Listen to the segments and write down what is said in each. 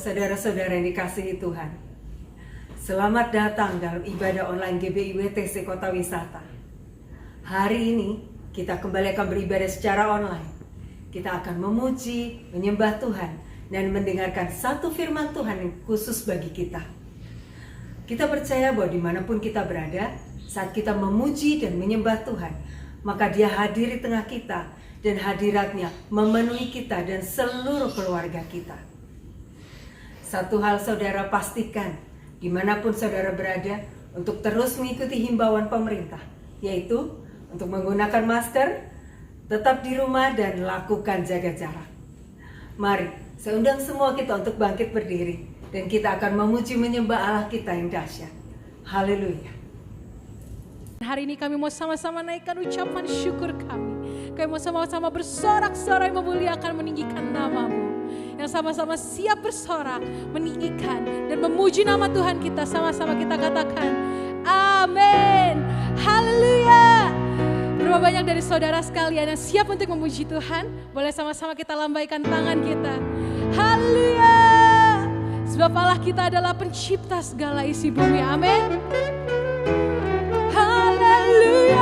saudara-saudara yang dikasihi Tuhan. Selamat datang dalam ibadah online GBI WTC Kota Wisata. Hari ini kita kembali akan beribadah secara online. Kita akan memuji, menyembah Tuhan, dan mendengarkan satu firman Tuhan yang khusus bagi kita. Kita percaya bahwa dimanapun kita berada, saat kita memuji dan menyembah Tuhan, maka Dia hadir di tengah kita, dan hadiratnya memenuhi kita dan seluruh keluarga kita. Satu hal saudara pastikan, dimanapun saudara berada, untuk terus mengikuti himbauan pemerintah, yaitu untuk menggunakan masker, tetap di rumah, dan lakukan jaga jarak. Mari, saya undang semua kita untuk bangkit berdiri, dan kita akan memuji menyembah Allah kita yang dahsyat. Haleluya. Hari ini kami mau sama-sama naikkan ucapan syukur kami. Kami mau sama-sama bersorak-sorai memuliakan, meninggikan nama-Mu. Yang sama-sama siap bersorak, meninggikan dan memuji nama Tuhan kita. Sama-sama kita katakan, amin. Haleluya. Berapa banyak dari saudara sekalian yang siap untuk memuji Tuhan? Boleh sama-sama kita lambaikan tangan kita. Haleluya. Sebab Allah kita adalah pencipta segala isi bumi. Amin. Hallelujah,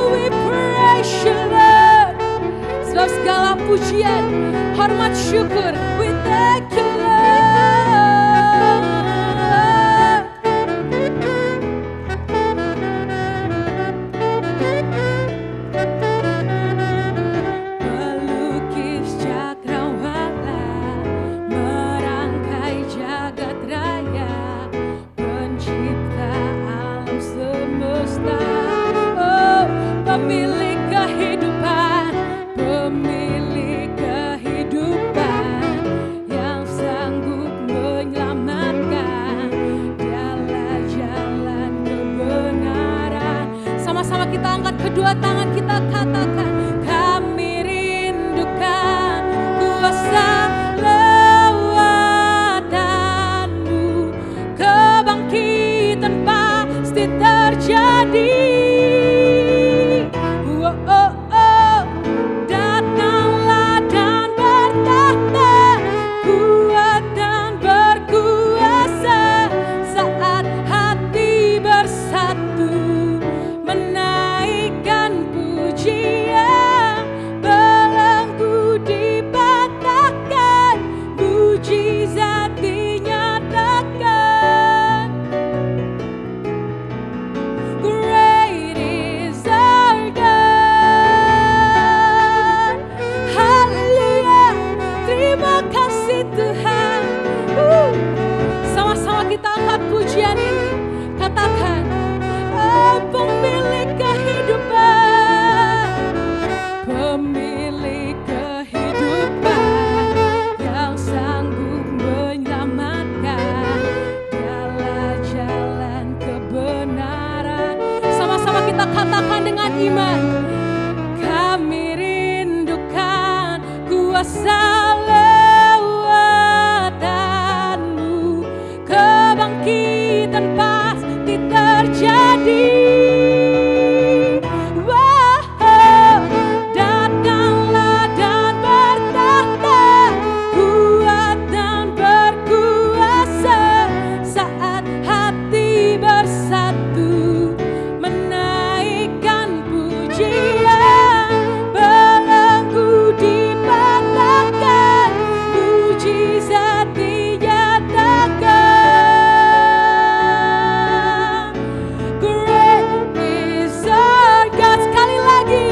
we praise you Lord. Sebab segala pujian, hormat, syukur, we thank you Lord. Melukis cakrawala, merangkai jagat raya, pencipta alam semesta, oh, pemilik kehidupan, pemilik kehidupan, yang sanggup menyelamatkan, dialah jalan kebenaran. Sama-sama kita angkat kedua tangan, kita katakan, kami rindukan kuasa lewatan-Mu, kebangkitan pasti terjadi. Oh, oh, oh. Datanglah dan bertahta, kuat dan berkuasa, saat hati bersatu, menaikkan pujian, belenggu dipatahkan, mujizat dinyatakan. Great is our God. Haleluya. Terima kasih Tuhan. Sama-sama kita angkat pujian ini. Katakan, oh, pemilik kehidupan, pemilik kehidupan, yang sanggup menyelamatkan, dialah jalan kebenaran. Sama-sama kita katakan dengan iman, kami rindukan kuasa lewatan-Mu, kebangkitan pasti terjadi. Wow, datanglah dan bertahta, kuat dan berkuasa, saat hati bersatu, menaikkan pujian, belenggu dipatahkan, mujizat dinyatakan. Great is our God. Sekali lagi,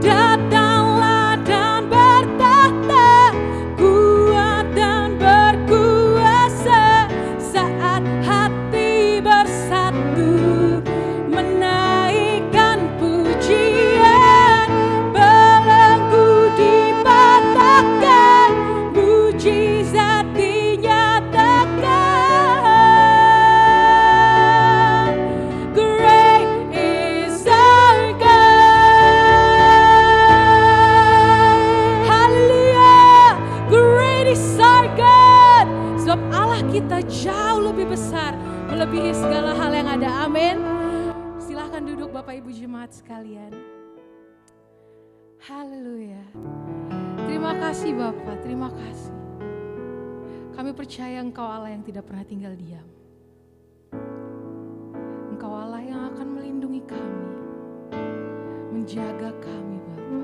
datanglah dan bertahta, kuat dan berkuasa, saat hati bersatu, menaikkan pujian, belenggu dipatahkan, mujizat dinyatakan. Great is our God. Hallelujah. Great is our God. Sebab Allah kita jauh lebih besar, melebihi segala hal yang ada. Amin. Silahkan duduk Bapak Ibu Jemaat sekalian. Haleluya. Terima kasih Bapak, terima kasih. Kami percaya Engkau Allah yang tidak pernah tinggal diam. Engkau Allah yang akan melindungi kami, menjaga kami Bapa.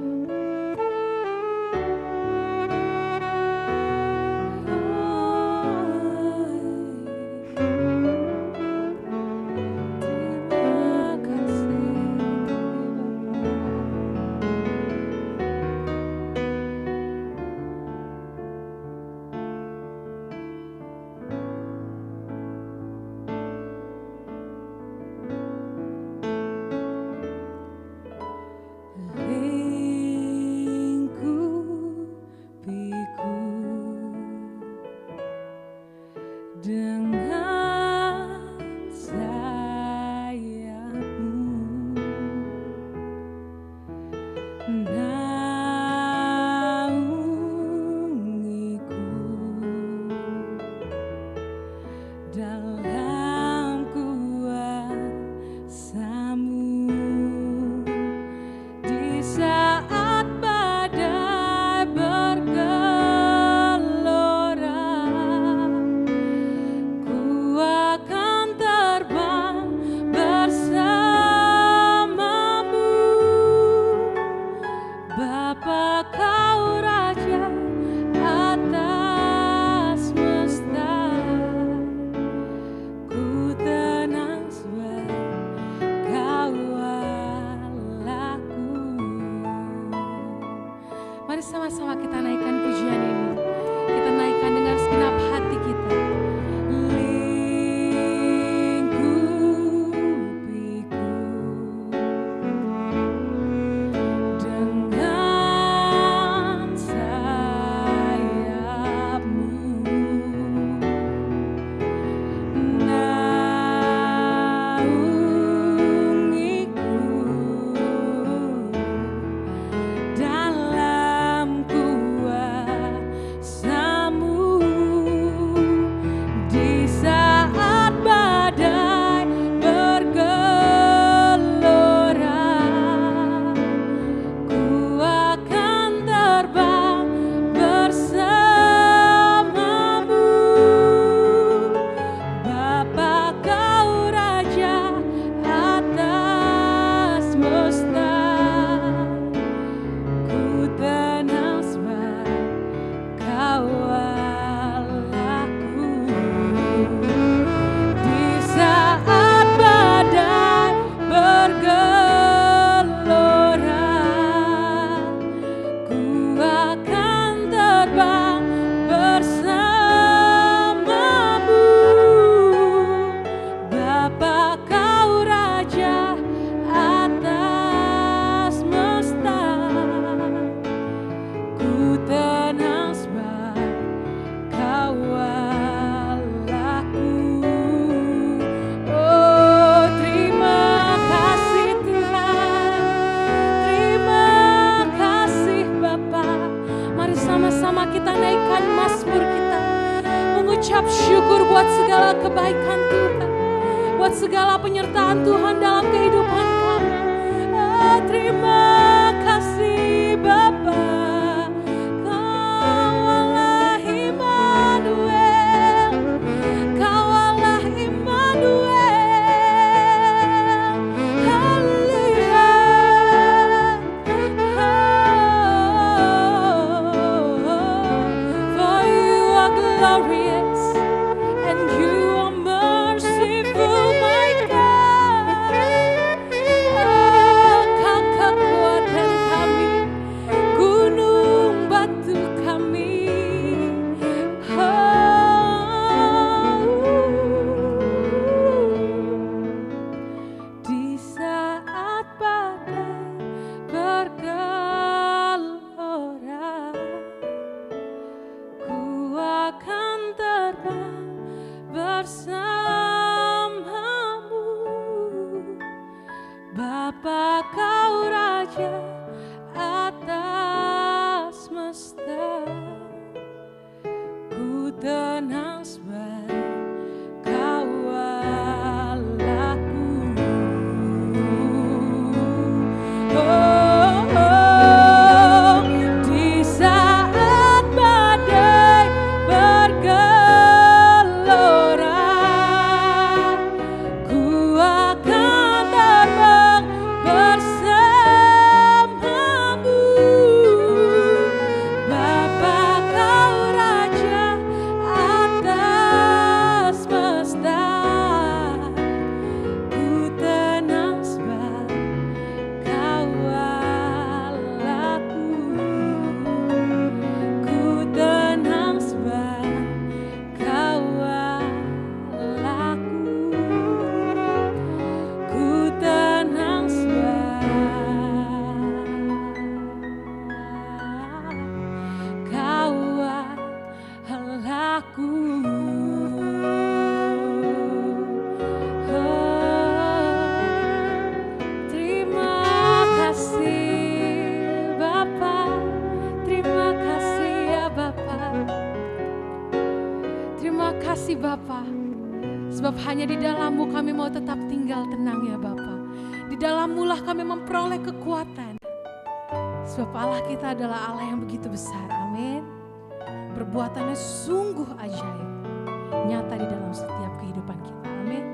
Sama-sama kita naikkan pujian ini. Kita naikkan dengan segenap hati kita. Lingkupiku dengan sayapmu, naungiku dalam mengucap syukur buat segala kebaikan Tuhan, buat segala penyertaan Tuhan dalam kehidupan kami. Terima kasih Bapa, Kau Allah Immanuel, Kau Allah Immanuel. Haleluya. For you are glorious and you are merciful, my God. Kau kekuatan kami, gunung batu kami. Di saat badai bergelora, ku akan terbang bersamamu. Bapa, Kau Raja atas semesta, ku tenang sebab Kau Allahku. Di saat badai bergelora, Sebab hanya di dalam-Mu kami mau tetap tinggal tenang ya Bapa. Di dalam-Mu lah kami memperoleh kekuatan. Sebab Allah kita adalah Allah yang begitu besar. Amin. Perbuatannya sungguh ajaib. Nyata di dalam setiap kehidupan kita. Amin.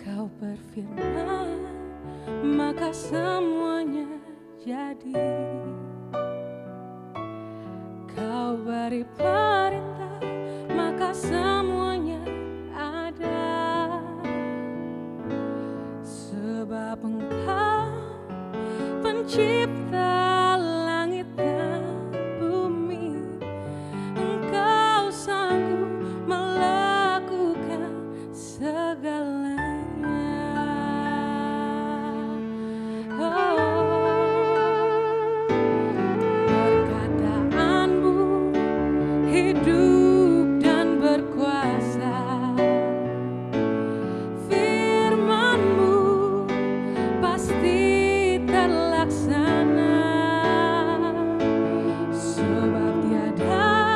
Kau berfirman, maka semuanya jadi. Kau beri perintah, maka semuanya ada. Sebab Engkau pencipta langit dan bumi, Engkau sanggup melakukan segalanya. Perkataanmu hidup dan berkuasa, firman-Mu pasti terlaksana. Sebab tiada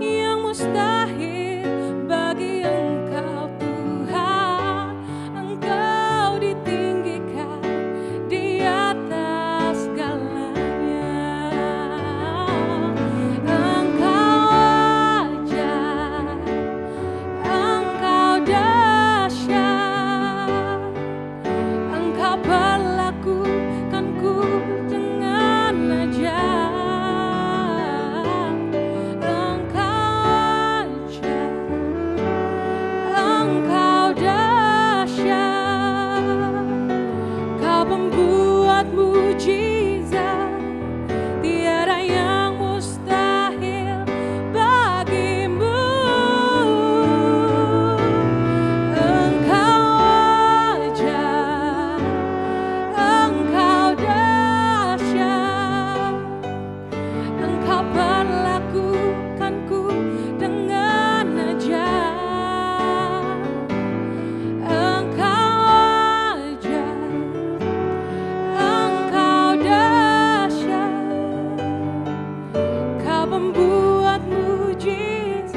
yang mustahil bagi Engkau Tuhan. Engkau ditinggikan di atas segalanya. Engkau ajaib, Engkau dahsyat, Engkau perlakukanku dengan ajaib. Engkau ajaib, Engkau dahsyat, Kau pembuat mujizat, tiada yang mustahil bagimu. Engkau ajaib, Engkau dahsyat, Engkau perlakukanku dengan ajaib. Engkau ajaib, Engkau dahsyat, Kau pembuat mujizat,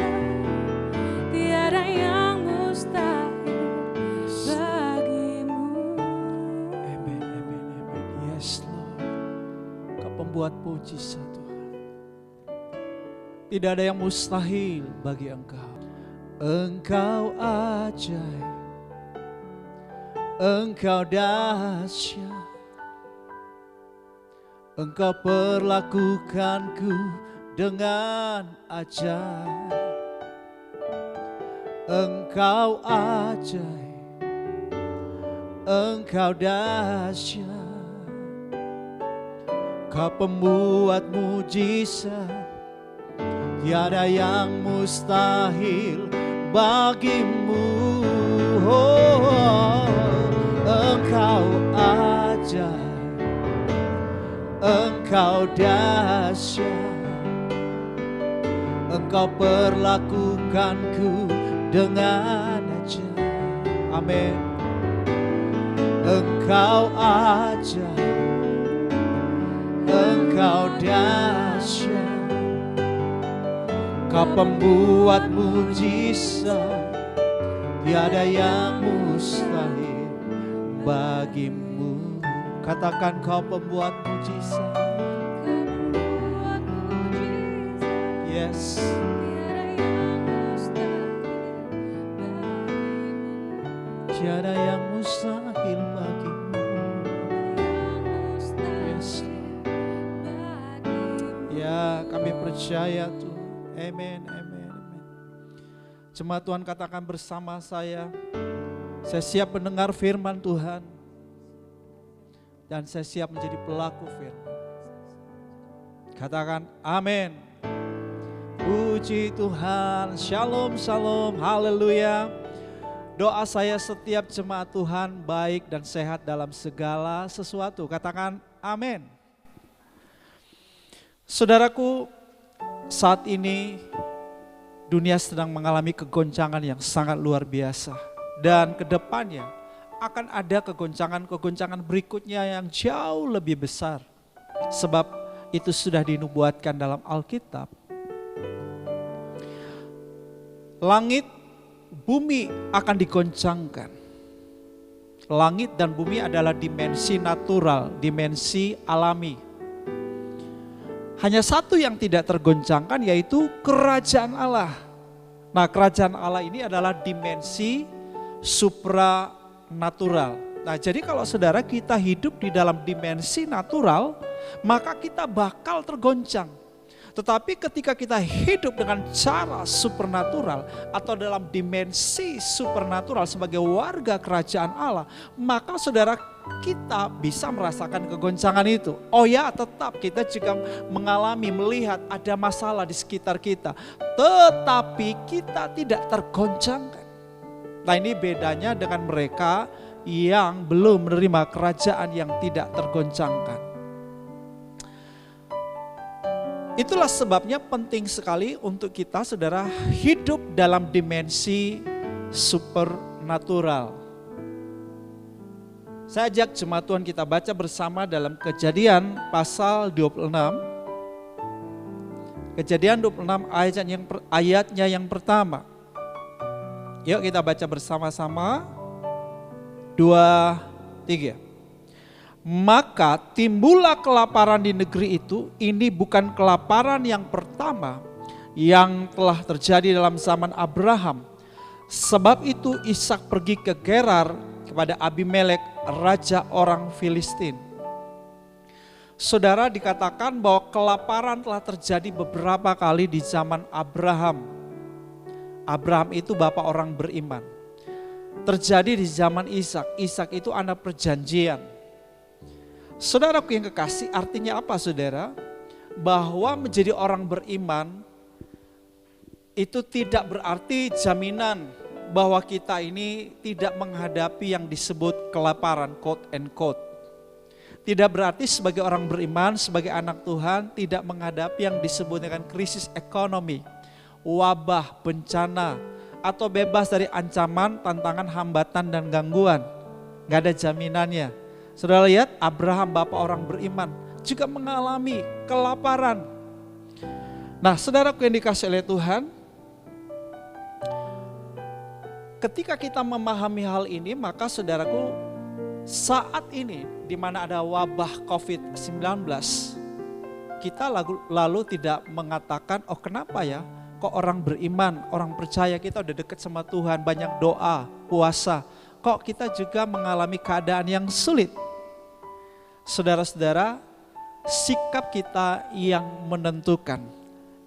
tiada yang mustahil bagimu. Amen, amen, amen. Yes, Lord. Kau pembuat mujizat, Tuhan. Tidak ada yang mustahil bagi Engkau. Engkau ajaib, Engkau dahsyat, Engkau perlakukanku dengan ajaib. Engkau ajaib, Engkau dahsyat, Kau pembuat mujizat, tiada yang mustahil bagimu. Oh, Engkau ajaib, Engkau dahsyat, Engkau perlakukanku dengan ajaib. Amin. Engkau ajaib, Engkau dahsyat, Kau pembuat mujizat, tiada yang mustahil bagimu. Katakan, Kau pembuat mujizat. Yes. Tiada yang mustahil bagimu. Yes. Ya, kami percaya Tuhan. Amen, amen, amen. Jemaat Tuhan, katakan bersama saya siap mendengar firman Tuhan. Dan saya siap menjadi pelaku firman. Katakan amin. Puji Tuhan, shalom, shalom, haleluya. Doa saya setiap jemaat Tuhan baik dan sehat dalam segala sesuatu. Katakan amin. Saudaraku, saat ini dunia sedang mengalami kegoncangan yang sangat luar biasa. Dan kedepannya akan ada kegoncangan-kegoncangan berikutnya yang jauh lebih besar. Sebab itu sudah dinubuatkan dalam Alkitab. Langit, bumi akan digoncangkan. Langit dan bumi adalah dimensi natural, dimensi alami. Hanya satu yang tidak tergoncangkan, yaitu kerajaan Allah. Nah, kerajaan Allah ini adalah dimensi supranatural. Nah, jadi kalau saudara kita hidup di dalam dimensi natural, maka kita bakal tergoncang. Tetapi ketika kita hidup dengan cara supernatural atau dalam dimensi supernatural sebagai warga kerajaan Allah, maka saudara kita bisa merasakan kegoncangan itu. Oh ya, tetap kita juga mengalami, melihat ada masalah di sekitar kita. Tetapi kita tidak tergoncangkan. Nah, ini bedanya dengan mereka yang belum menerima kerajaan yang tidak tergoncangkan. Itulah sebabnya penting sekali untuk kita, saudara, hidup dalam dimensi supernatural. Saya ajak jemaat Tuhan kita baca bersama dalam Kejadian pasal 26. Kejadian 26 ayatnya yang pertama. Yuk kita baca bersama-sama. 2, 3. Maka timbullah kelaparan di negeri itu. Ini bukan kelaparan yang pertama yang telah terjadi dalam zaman Abraham. Sebab itu Ishak pergi ke Gerar kepada Abimelek, raja orang Filistin. Saudara, dikatakan bahwa kelaparan telah terjadi beberapa kali di zaman Abraham. Abraham itu bapak orang beriman. Terjadi di zaman Ishak. Ishak itu anak perjanjian. Saudaraku yang kekasih, artinya apa saudara? Bahwa menjadi orang beriman itu tidak berarti jaminan bahwa kita ini tidak menghadapi yang disebut kelaparan, quote and quote. Tidak berarti sebagai orang beriman, sebagai anak Tuhan tidak menghadapi yang disebut dengan krisis ekonomi, wabah, bencana, atau bebas dari ancaman, tantangan, hambatan, dan gangguan. Gak ada jaminannya. Saudara lihat, Abraham bapak orang beriman juga mengalami kelaparan. Nah, saudaraku yang dikasih oleh Tuhan, ketika kita memahami hal ini, maka saudaraku, saat ini di mana ada wabah COVID-19, kita lalu tidak mengatakan, oh kenapa ya, kok orang beriman, orang percaya kita udah dekat sama Tuhan, banyak doa, puasa, kok kita juga mengalami keadaan yang sulit. Saudara-saudara, sikap kita yang menentukan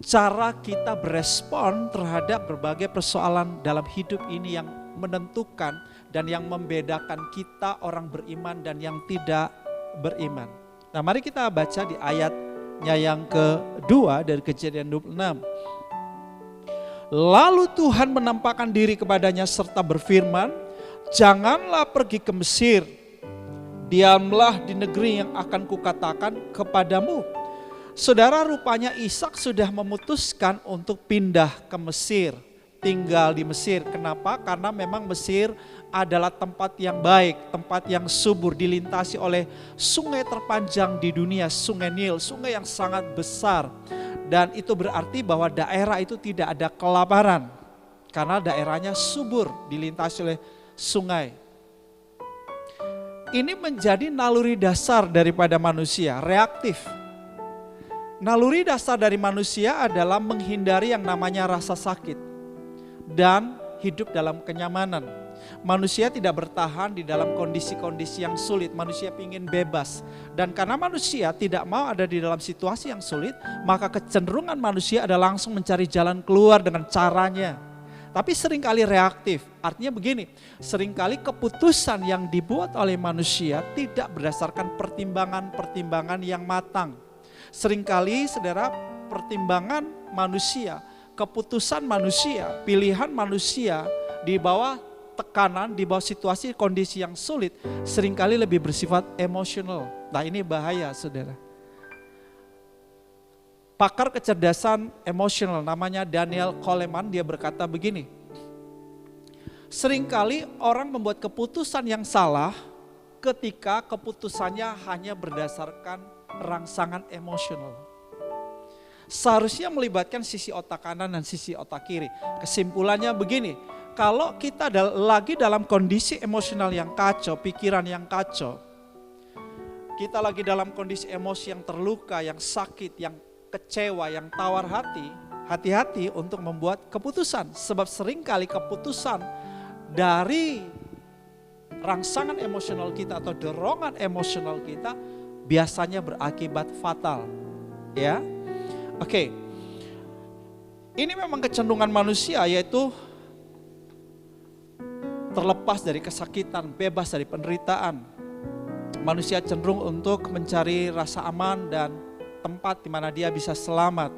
cara kita berespon terhadap berbagai persoalan dalam hidup ini yang menentukan dan yang membedakan kita orang beriman dan yang tidak beriman. Nah, mari kita baca di ayatnya yang kedua dari Kejadian 26. Lalu Tuhan menampakkan diri kepadanya serta berfirman, janganlah pergi ke Mesir. Diamlah di negeri yang akan kukatakan kepadamu. Saudara, rupanya Ishak sudah memutuskan untuk pindah ke Mesir, tinggal di Mesir. Kenapa? Karena memang Mesir adalah tempat yang baik, tempat yang subur, dilintasi oleh sungai terpanjang di dunia, sungai Nil, sungai yang sangat besar. Dan itu berarti bahwa daerah itu tidak ada kelaparan, karena daerahnya subur, dilintasi oleh sungai. Ini menjadi naluri dasar daripada manusia, reaktif. Naluri dasar dari manusia adalah menghindari yang namanya rasa sakit dan hidup dalam kenyamanan. Manusia tidak bertahan di dalam kondisi-kondisi yang sulit, manusia ingin bebas. Dan karena manusia tidak mau ada di dalam situasi yang sulit, maka kecenderungan manusia adalah langsung mencari jalan keluar dengan caranya. Tapi seringkali reaktif, artinya begini, seringkali keputusan yang dibuat oleh manusia tidak berdasarkan pertimbangan-pertimbangan yang matang. Seringkali saudara, pertimbangan manusia, keputusan manusia, pilihan manusia di bawah tekanan, di bawah situasi kondisi yang sulit, seringkali lebih bersifat emosional. Nah, ini bahaya saudara. pakar kecerdasan emosional namanya Daniel Goleman, dia berkata begini, seringkali orang membuat keputusan yang salah ketika keputusannya hanya berdasarkan rangsangan emosional. Seharusnya melibatkan sisi otak kanan dan sisi otak kiri. Kesimpulannya begini, kalau kita lagi dalam kondisi emosional yang kacau, pikiran yang kacau, kita lagi dalam kondisi emosi yang terluka, yang sakit, yang kecewa, yang tawar hati, hati-hati untuk membuat keputusan. Sebab seringkali keputusan dari rangsangan emosional kita atau dorongan emosional kita biasanya berakibat fatal. Ya, oke. Ini memang kecenderungan manusia, yaitu terlepas dari kesakitan, bebas dari penderitaan. Manusia cenderung untuk mencari rasa aman dan tempat di mana dia bisa selamat.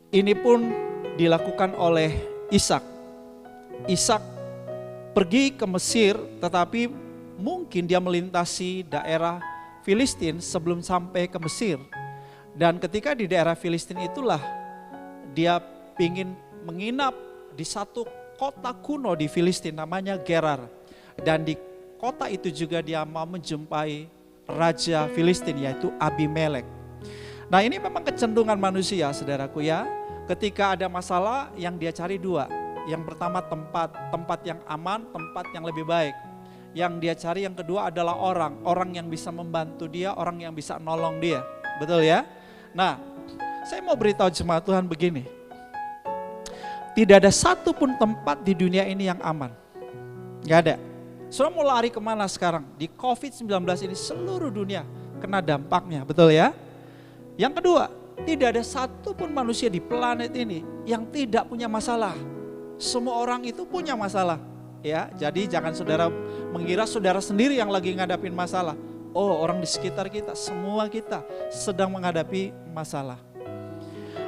Ini pun dilakukan oleh Ishak. Ishak pergi ke Mesir, tetapi mungkin dia melintasi daerah Filistin sebelum sampai ke Mesir. Dan ketika di daerah Filistin itulah dia ingin menginap di satu kota kuno di Filistin namanya Gerar. Dan di kota itu juga dia mau menjumpai raja Filistin yaitu Abimelek. Nah, ini memang kecenderungan manusia, saudaraku ya. Ketika ada masalah yang dia cari dua. Yang pertama tempat yang aman, tempat yang lebih baik. Yang dia cari yang kedua adalah orang yang bisa membantu dia, orang yang bisa nolong dia. Betul ya? Nah, saya mau beritahu jemaat Tuhan begini. Tidak ada satupun tempat di dunia ini yang aman. Gak ada. Saudara mau lari kemana sekarang? Di COVID-19 ini seluruh dunia kena dampaknya, betul ya? Yang kedua, tidak ada satupun manusia di planet ini yang tidak punya masalah. Semua orang itu punya masalah, ya. Jadi jangan saudara mengira saudara sendiri yang lagi ngadapin masalah. Oh, orang di sekitar kita, semua kita sedang menghadapi masalah.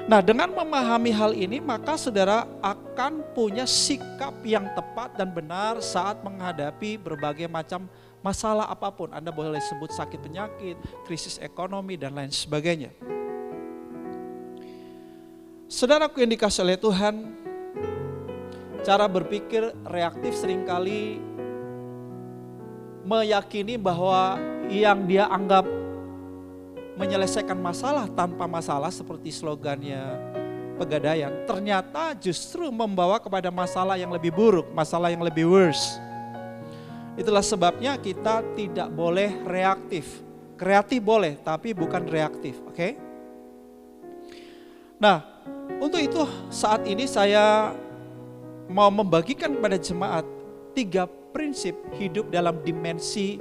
Nah, dengan memahami hal ini, maka saudara akan punya sikap yang tepat dan benar saat menghadapi berbagai macam masalah apapun. Anda boleh sebut sakit penyakit, krisis ekonomi, dan lain sebagainya. Saudaraku yang dikasihi oleh Tuhan, cara berpikir reaktif seringkali meyakini bahwa yang dia anggap menyelesaikan masalah tanpa masalah seperti slogannya Pegadaian, ternyata justru membawa kepada masalah yang lebih buruk, masalah yang lebih worse. Itulah sebabnya kita tidak boleh reaktif. Kreatif boleh, tapi bukan reaktif, oke? Nah, untuk itu saat ini saya mau membagikan kepada jemaat 3 prinsip hidup dalam dimensi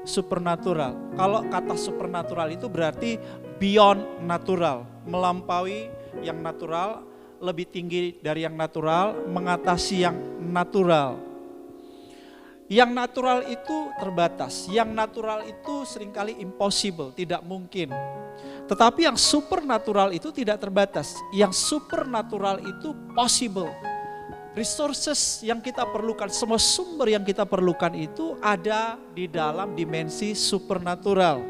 supernatural. Kalau kata supernatural itu berarti beyond natural, melampaui yang natural, lebih tinggi dari yang natural, mengatasi yang natural. Yang natural itu terbatas, yang natural itu seringkali impossible, tidak mungkin. Tetapi yang supernatural itu tidak terbatas, yang supernatural itu possible. Resources yang kita perlukan, semua sumber yang kita perlukan itu ada di dalam dimensi supernatural.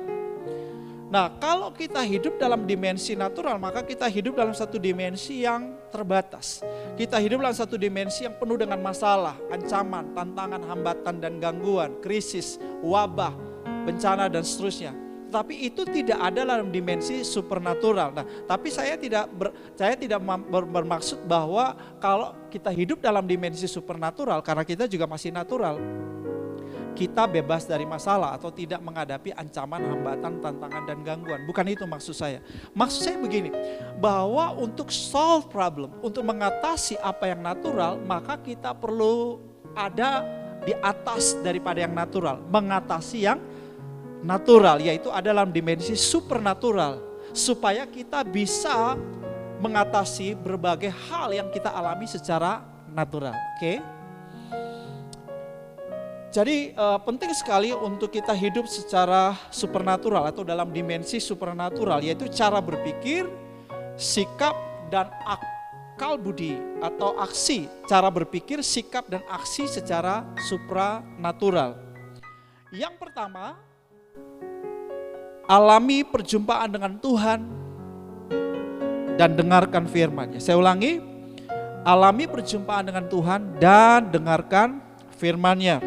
Nah, kalau kita hidup dalam dimensi natural, maka kita hidup dalam satu dimensi yang terbatas. Kita hidup dalam satu dimensi yang penuh dengan masalah, ancaman, tantangan, hambatan, dan gangguan, krisis, wabah, bencana, dan seterusnya. Tapi itu tidak ada dalam dimensi supernatural. Nah, tapi saya tidak bermaksud bahwa kalau kita hidup dalam dimensi supernatural, karena kita juga masih natural, kita bebas dari masalah atau tidak menghadapi ancaman, hambatan, tantangan, dan gangguan. Bukan itu maksud saya. Maksud saya begini, bahwa untuk solve problem, untuk mengatasi apa yang natural, maka kita perlu ada di atas daripada yang natural, mengatasi yang natural, yaitu ada dalam dimensi supernatural, supaya kita bisa mengatasi berbagai hal yang kita alami secara natural. Oke? Jadi penting sekali untuk kita hidup secara supernatural atau dalam dimensi supernatural, yaitu cara berpikir, sikap, dan akal budi atau aksi. Cara berpikir, sikap, dan aksi secara supranatural. Yang pertama, alami perjumpaan dengan Tuhan dan dengarkan firman-Nya. Saya ulangi, alami perjumpaan dengan Tuhan dan dengarkan firman-Nya.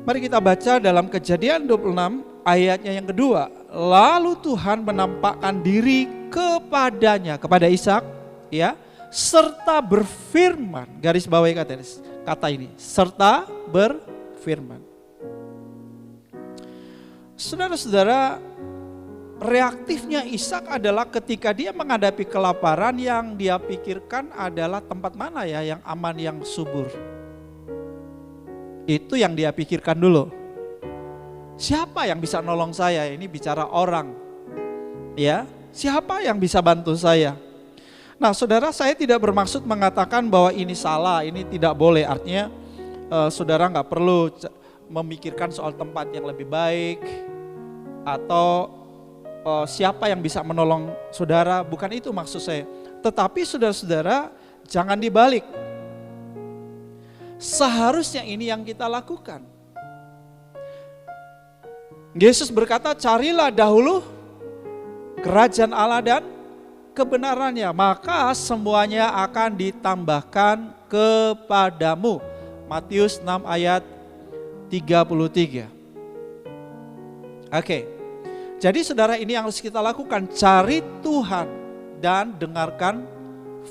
Mari kita baca dalam Kejadian 26 ayatnya yang kedua. Lalu Tuhan menampakkan diri kepadanya, kepada Ishak, ya, serta berfirman, garis bawahi kata ini, serta berfirman. Saudara-saudara, reaktifnya Ishak adalah ketika dia menghadapi kelaparan, yang dia pikirkan adalah tempat mana ya yang aman, yang subur. Itu yang dia pikirkan dulu. Siapa yang bisa nolong saya? Ini bicara orang. Ya, siapa yang bisa bantu saya? Nah, saudara, saya tidak bermaksud mengatakan bahwa ini salah, ini tidak boleh. Artinya saudara nggak perlu memikirkan soal tempat yang lebih baik atau siapa yang bisa menolong saudara, bukan itu maksud saya. Tetapi saudara-saudara, jangan dibalik. Seharusnya ini yang kita lakukan. Yesus berkata, carilah dahulu kerajaan Allah dan kebenarannya, maka semuanya akan ditambahkan kepadamu. Matius 6 ayat 33. Oke. Jadi saudara, ini yang harus kita lakukan, cari Tuhan dan dengarkan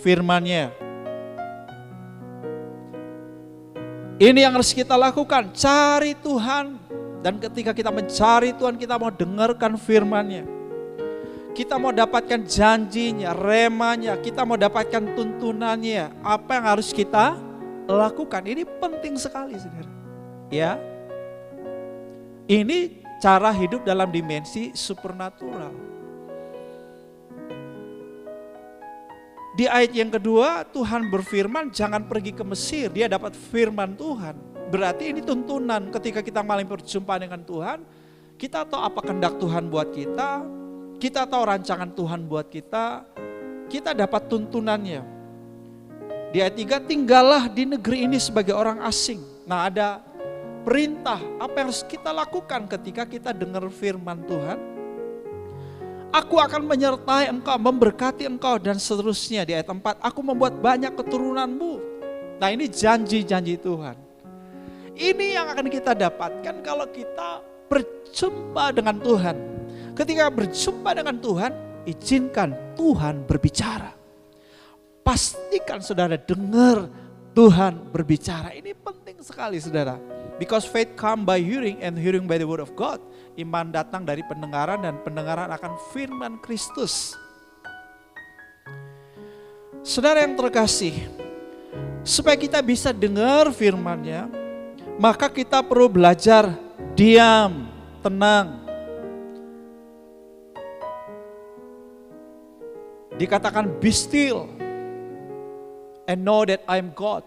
firman-Nya. Ini yang harus kita lakukan, cari Tuhan. Dan ketika kita mencari Tuhan, kita mau dengarkan firman-Nya. Kita mau dapatkan janjinya, remanya, kita mau dapatkan tuntunannya. Apa yang harus kita lakukan? Ini penting sekali, saudara. Ya, ini cara hidup dalam dimensi supernatural. Di ayat yang kedua, Tuhan berfirman, jangan pergi ke Mesir. Dia dapat firman Tuhan. Berarti ini tuntunan. Ketika kita malam berjumpa dengan Tuhan, kita tahu apa kehendak Tuhan buat kita. Kita tahu rancangan Tuhan buat kita. Kita dapat tuntunannya. Di ayat 3, tinggallah di negeri ini sebagai orang asing. Nah, ada perintah, apa yang harus kita lakukan ketika kita dengar firman Tuhan? Aku akan menyertai engkau, memberkati engkau, dan seterusnya. Di ayat 4, aku membuat banyak keturunanmu. Nah, ini janji-janji Tuhan. Ini yang akan kita dapatkan kalau kita berjumpa dengan Tuhan. Ketika berjumpa dengan Tuhan, izinkan Tuhan berbicara. Pastikan saudara dengar Tuhan berbicara. Ini penting sekali, saudara. Because faith come by hearing and hearing by the word of God. Iman datang dari pendengaran dan pendengaran akan firman Kristus. Saudara yang terkasih, supaya kita bisa dengar firman-Nya, maka kita perlu belajar diam, tenang. Dikatakan be still and know that I am God.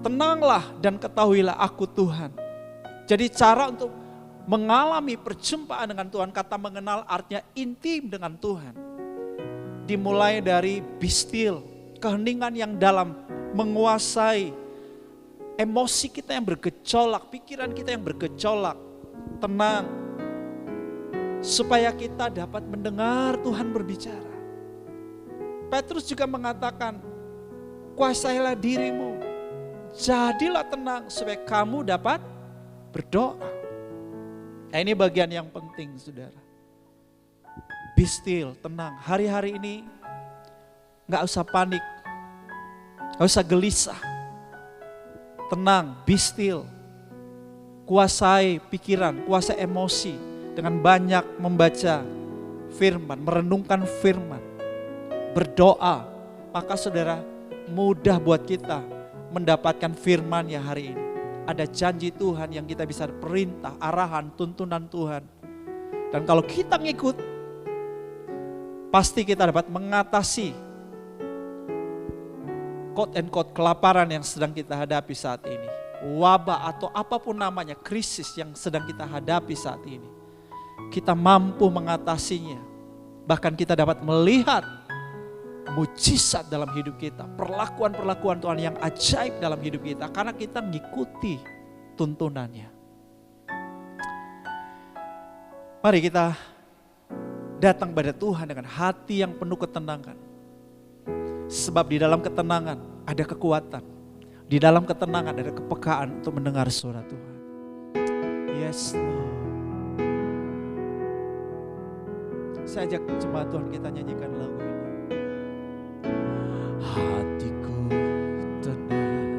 Tenanglah dan ketahuilah aku Tuhan. Jadi cara untuk mengalami perjumpaan dengan Tuhan, kata mengenal artinya intim dengan Tuhan. Dimulai dari be still, keheningan yang dalam menguasai emosi kita yang bergejolak, pikiran kita yang bergejolak. Tenang, supaya kita dapat mendengar Tuhan berbicara. Petrus juga mengatakan, kuasailah dirimu, jadilah tenang supaya kamu dapat berdoa. Nah, ini bagian yang penting, saudara. Be still, tenang. Hari-hari ini gak usah panik, gak usah gelisah. Tenang, be still. Kuasai pikiran, kuasai emosi dengan banyak membaca firman, merenungkan firman, berdoa. Maka saudara, mudah buat kita mendapatkan firman-Nya hari ini. Ada janji Tuhan yang kita bisa perintah, arahan, tuntunan Tuhan. Dan kalau kita ngikut, pasti kita dapat mengatasi quote and quote kelaparan yang sedang kita hadapi saat ini. Wabah atau apapun namanya, krisis yang sedang kita hadapi saat ini. Kita mampu mengatasinya. Bahkan kita dapat melihat mujizat dalam hidup kita, perlakuan-perlakuan Tuhan yang ajaib dalam hidup kita, karena kita mengikuti tuntunannya. Mari kita datang pada Tuhan dengan hati yang penuh ketenangan. Sebab di dalam ketenangan ada kekuatan. Di dalam ketenangan ada kepekaan untuk mendengar suara Tuhan. Yes Lord. Saya ajak jemaat Tuhan kita nyanyikan lagu ini. Hatiku tenang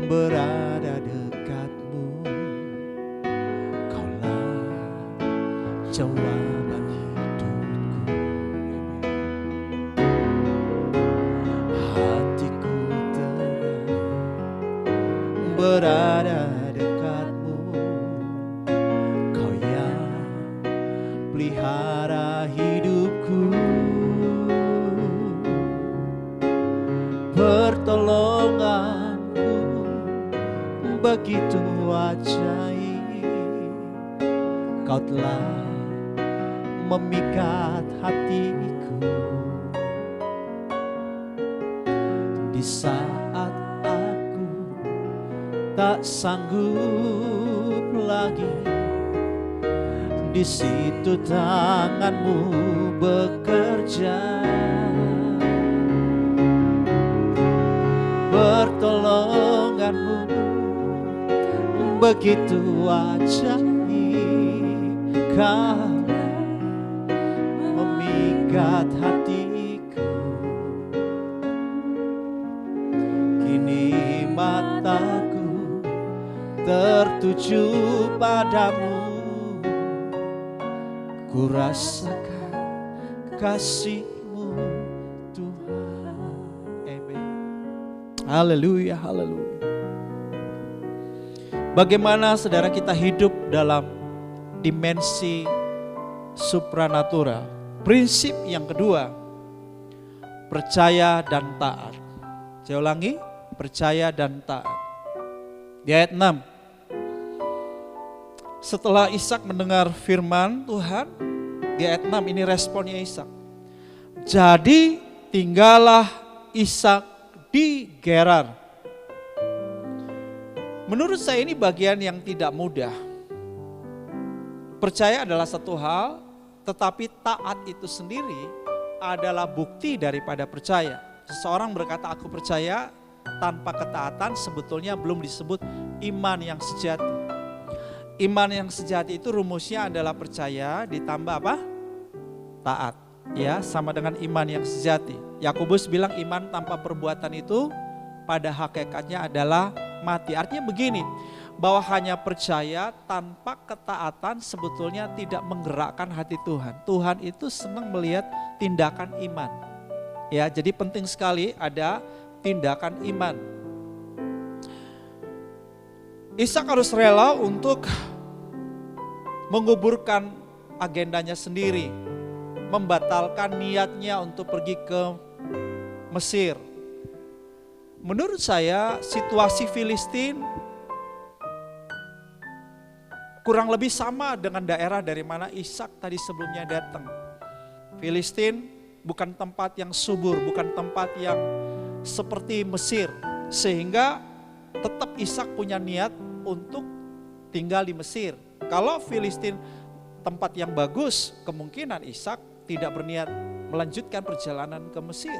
berada dekatmu. Kaulah jawaban hidupku. Hatiku tenang berada dekatmu. Kau yang pelihara hidupku. Pertolonganmu begitu ajaib. Kau telah memikat hatiku. Di saat aku tak sanggup lagi, di situ tanganmu bekerja. Pertolonganmu begitu ajaib. Kau memikat hatiku. Kini mataku tertuju padamu. Ku rasakan kasih-Mu Tuhan. Amen. Haleluya, haleluya. Bagaimana saudara kita hidup dalam dimensi supranatural? Prinsip yang kedua, percaya dan taat. Saya ulangi, percaya dan taat. Di ayat 6. Setelah Ishak mendengar firman Tuhan, di ayat 6 ini responnya Ishak. Jadi tinggallah Ishak di Gerar. Menurut saya ini bagian yang tidak mudah. Percaya adalah satu hal, tetapi taat itu sendiri adalah bukti daripada percaya. Seseorang berkata aku percaya tanpa ketaatan sebetulnya belum disebut iman yang sejati. Iman yang sejati itu rumusnya adalah percaya ditambah apa? Taat. Ya, sama dengan iman yang sejati. Yakobus bilang iman tanpa perbuatan itu pada hakikatnya adalah mati. Artinya begini, bahwa hanya percaya tanpa ketaatan sebetulnya tidak menggerakkan hati Tuhan. Tuhan itu senang melihat tindakan iman. Ya, jadi penting sekali ada tindakan iman. Ishak harus rela untuk menguburkan agendanya sendiri, membatalkan niatnya untuk pergi ke Mesir. Menurut saya situasi Filistin kurang lebih sama dengan daerah dari mana Ishak tadi sebelumnya datang. Filistin bukan tempat yang subur, bukan tempat yang seperti Mesir, sehingga tetap Ishak punya niat untuk tinggal di Mesir. Kalau Filistin tempat yang bagus, kemungkinan Ishak tidak berniat melanjutkan perjalanan ke Mesir.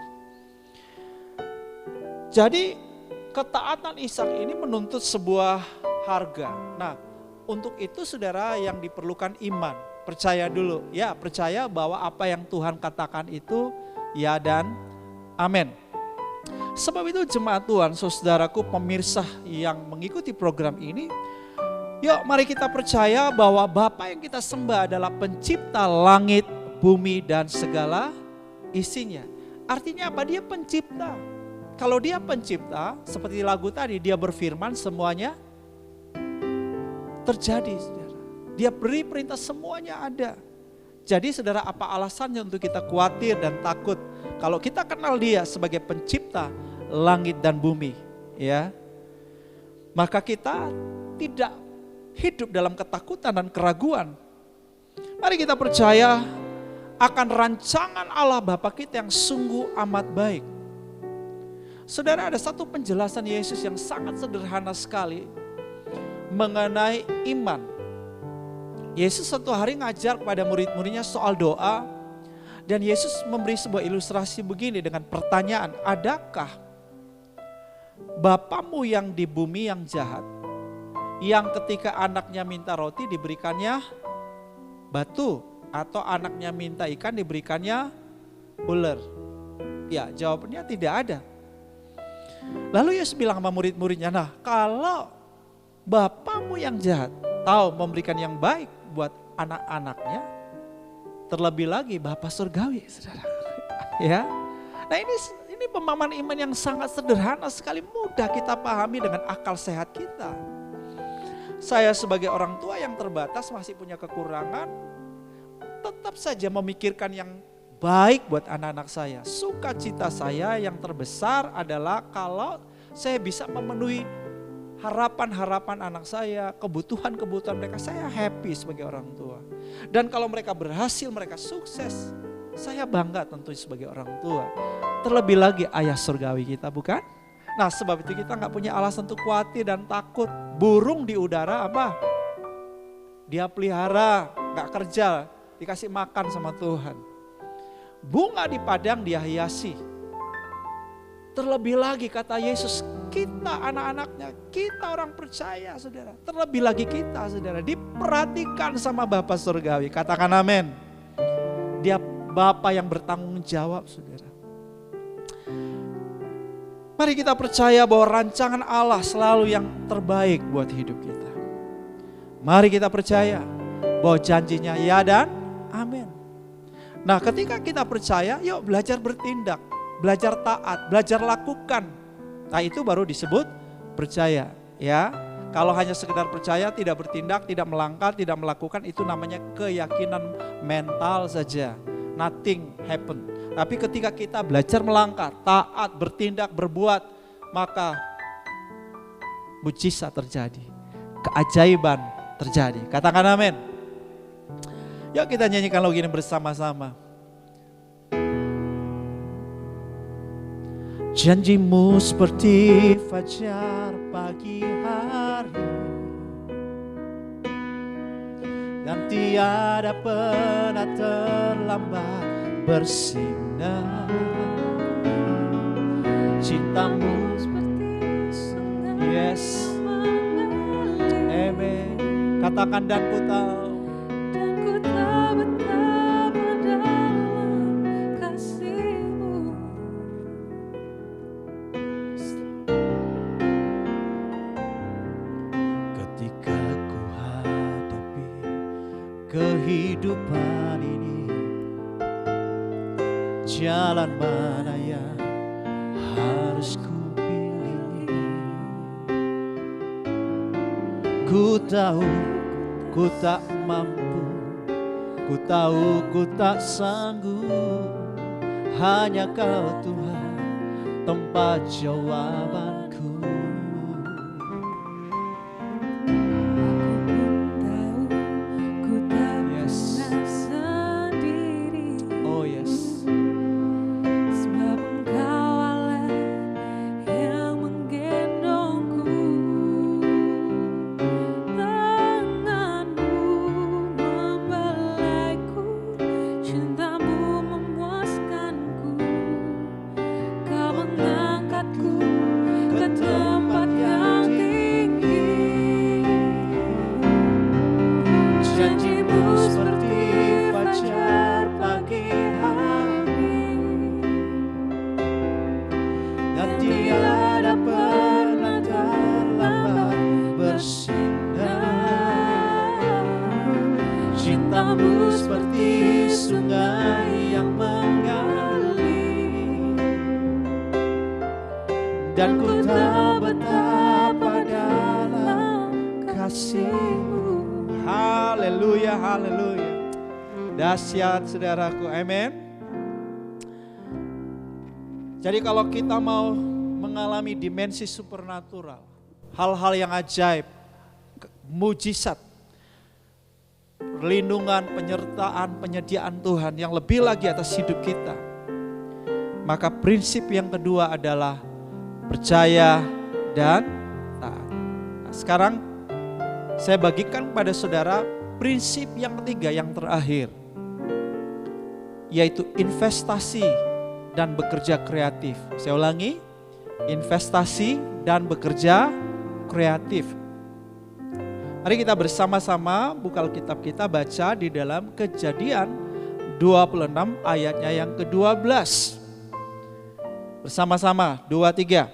Jadi ketaatan Ishak ini menuntut sebuah harga. Nah, untuk itu saudara yang diperlukan iman. Percaya dulu, ya percaya bahwa apa yang Tuhan katakan itu ya dan amin. Sebab itu jemaat Tuhan, saudaraku pemirsa yang mengikuti program ini, yuk mari kita percaya bahwa Bapa yang kita sembah adalah pencipta langit, bumi dan segala isinya. Artinya apa? Dia pencipta. Kalau dia pencipta, seperti lagu tadi, dia berfirman semuanya terjadi, saudara. Dia beri perintah semuanya ada. Jadi saudara, apa alasannya untuk kita khawatir dan takut? Kalau kita kenal dia sebagai pencipta langit dan bumi, ya, maka kita tidak hidup dalam ketakutan dan keraguan. Mari kita percaya akan rancangan Allah Bapa kita yang sungguh amat baik. Saudara, ada satu penjelasan Yesus yang sangat sederhana sekali mengenai iman. Yesus suatu hari ngajar kepada murid-muridnya soal doa. Dan Yesus memberi sebuah ilustrasi begini dengan pertanyaan, adakah Bapamu yang di bumi yang jahat, yang ketika anaknya minta roti diberikannya batu, atau anaknya minta ikan diberikannya ular? Ya, jawabannya tidak ada. Lalu Yesus bilang sama murid-muridnya, nah kalau Bapamu yang jahat tahu memberikan yang baik buat anak-anaknya, terlebih lagi Bapa Surgawi, saudara. Ya, nah ini pemahaman iman yang sangat sederhana sekali, mudah kita pahami dengan akal sehat kita. Saya sebagai orang tua yang terbatas masih punya kekurangan, tetap saja memikirkan yang baik buat anak-anak saya. Sukacita saya yang terbesar adalah kalau saya bisa memenuhi harapan-harapan anak saya, kebutuhan-kebutuhan mereka, saya happy sebagai orang tua. Dan kalau mereka berhasil, mereka sukses, saya bangga tentu sebagai orang tua. Terlebih lagi ayah surgawi kita, bukan? Nah, sebab itu kita gak punya alasan untuk khawatir dan takut. Burung di udara apa? Dia pelihara, gak kerja, dikasih makan sama Tuhan. Bunga di padang dia hiasi. Terlebih lagi kata Yesus, kita anak-anaknya, kita orang percaya saudara. Terlebih lagi kita saudara, diperhatikan sama Bapa Surgawi. Katakan amin. Dia Bapa yang bertanggung jawab saudara. Mari kita percaya bahwa rancangan Allah selalu yang terbaik buat hidup kita. Mari kita percaya bahwa janjinya ya dan amin. Nah, ketika kita percaya, yuk belajar bertindak, belajar taat, belajar lakukan. Nah, itu baru disebut percaya, ya. Kalau hanya sekedar percaya, tidak bertindak, tidak melangkah, tidak melakukan, itu namanya keyakinan mental saja. Nothing happen. Tapi ketika kita belajar melangkah, taat, bertindak, berbuat, maka mujizat terjadi, keajaiban terjadi. Katakan amin. Yuk kita nyanyikan lagu ini bersama-sama. Janjimu seperti fajar pagi hari, dan tiada pernah terlambat bersinar. Cintamu Seperti sungai yes, yang mengalir, amen. Katakan dan ku tahu, dan ku tak betapa dalam kasih-Mu. ketika ku hadapi kehidupan ini, jalan mana yang harus ku pilih? Ku tahu ku tak mampu, ku tahu ku tak sanggup, hanya Kau Tuhan tempat jawabanku. Ku tak Yes. pernah sendiri, Oh yes, sebab Engkau Allah yang menggendongku. Tangan-Mu membelaiku, cinta-Mu memuaskanku. Kau mengangkatku ke tempat yang tinggi. Janji-Mu seperti fajar pagi hari, dan tiada pernah terlambat bersinar. Cinta-Mu seperti sungai yang mengalir, dan ku tahu betapa dalam kasih-Mu. Haleluya, haleluya. Dahsyat saudaraku, amin. Jadi kalau kita mau mengalami dimensi supernatural, hal-hal yang ajaib, mujizat, perlindungan, penyertaan, penyediaan Tuhan yang lebih lagi atas hidup kita, maka prinsip yang kedua adalah percaya dan taat. Nah, sekarang saya bagikan kepada saudara prinsip yang ketiga, yang terakhir, yaitu investasi dan bekerja kreatif. Saya ulangi, investasi dan bekerja kreatif. Mari kita bersama-sama buka Alkitab kita, baca di dalam Kejadian 26 ayatnya yang ke-12. Bersama-sama, 2, 3.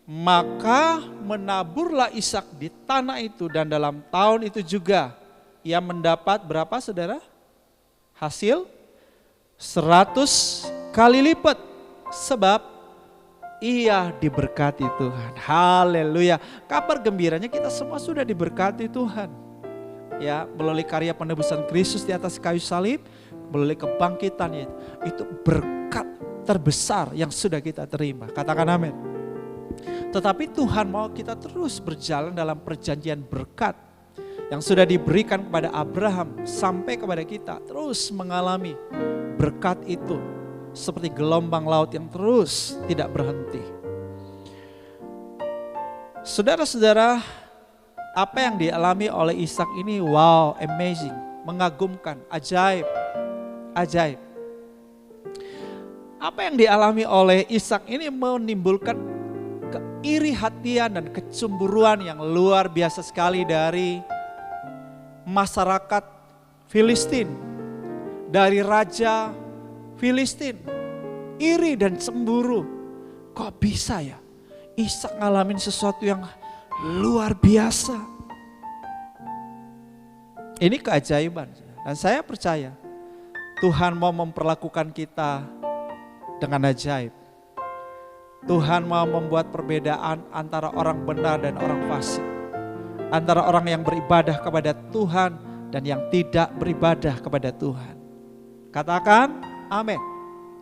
Maka menaburlah Ishak di tanah itu, dan dalam tahun itu juga ia mendapat berapa, saudara? Hasil 100 kali lipat, sebab ia diberkati Tuhan. Haleluya. Kabar gembiranya kita semua sudah diberkati Tuhan. Ya, melalui karya penebusan Kristus di atas kayu salib, melalui kebangkitannya, itu berkat terbesar yang sudah kita terima. Katakan amin. Tetapi Tuhan mau kita terus berjalan dalam perjanjian berkat yang sudah diberikan kepada Abraham sampai kepada kita, terus mengalami berkat itu seperti gelombang laut yang terus tidak berhenti. Saudara-saudara, apa yang dialami oleh Ishak ini, wow, amazing, mengagumkan, ajaib, ajaib. Apa yang dialami oleh Ishak ini menimbulkan keiri hatian dan kecemburuan yang luar biasa sekali dari masyarakat Filistin, dari raja Filistin. Iri dan cemburu. Kok bisa ya Ishak ngalamin sesuatu yang luar biasa? Ini keajaiban. Dan saya percaya Tuhan mau memperlakukan kita dengan ajaib. Tuhan mau membuat perbedaan antara orang benar dan orang fasik, antara orang yang beribadah kepada Tuhan dan yang tidak beribadah kepada Tuhan. Katakan amin.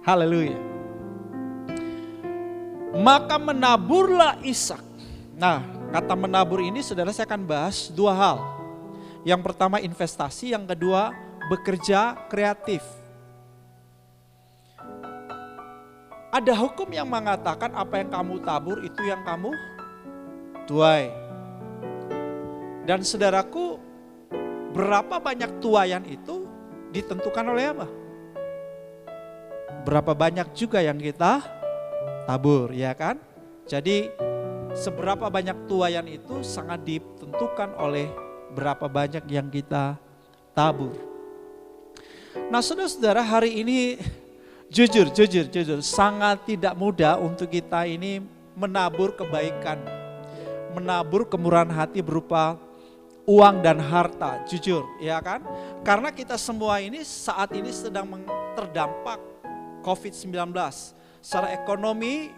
Haleluya. Maka menaburlah Ishak. Nah, kata menabur ini saudara, saya akan bahas dua hal. Yang pertama investasi, yang kedua bekerja kreatif. Ada hukum yang mengatakan apa yang kamu tabur itu yang kamu tuai. Dan saudaraku, berapa banyak tuaian itu ditentukan oleh apa? Berapa banyak juga yang kita tabur, ya kan? Jadi seberapa banyak tuaian itu sangat ditentukan oleh berapa banyak yang kita tabur. Nah, saudara-saudara, hari ini Jujur, sangat tidak mudah untuk kita ini menabur kebaikan, menabur kemurahan hati berupa uang dan harta, jujur, ya kan? Karena kita semua ini saat ini sedang terdampak COVID-19. Secara ekonomi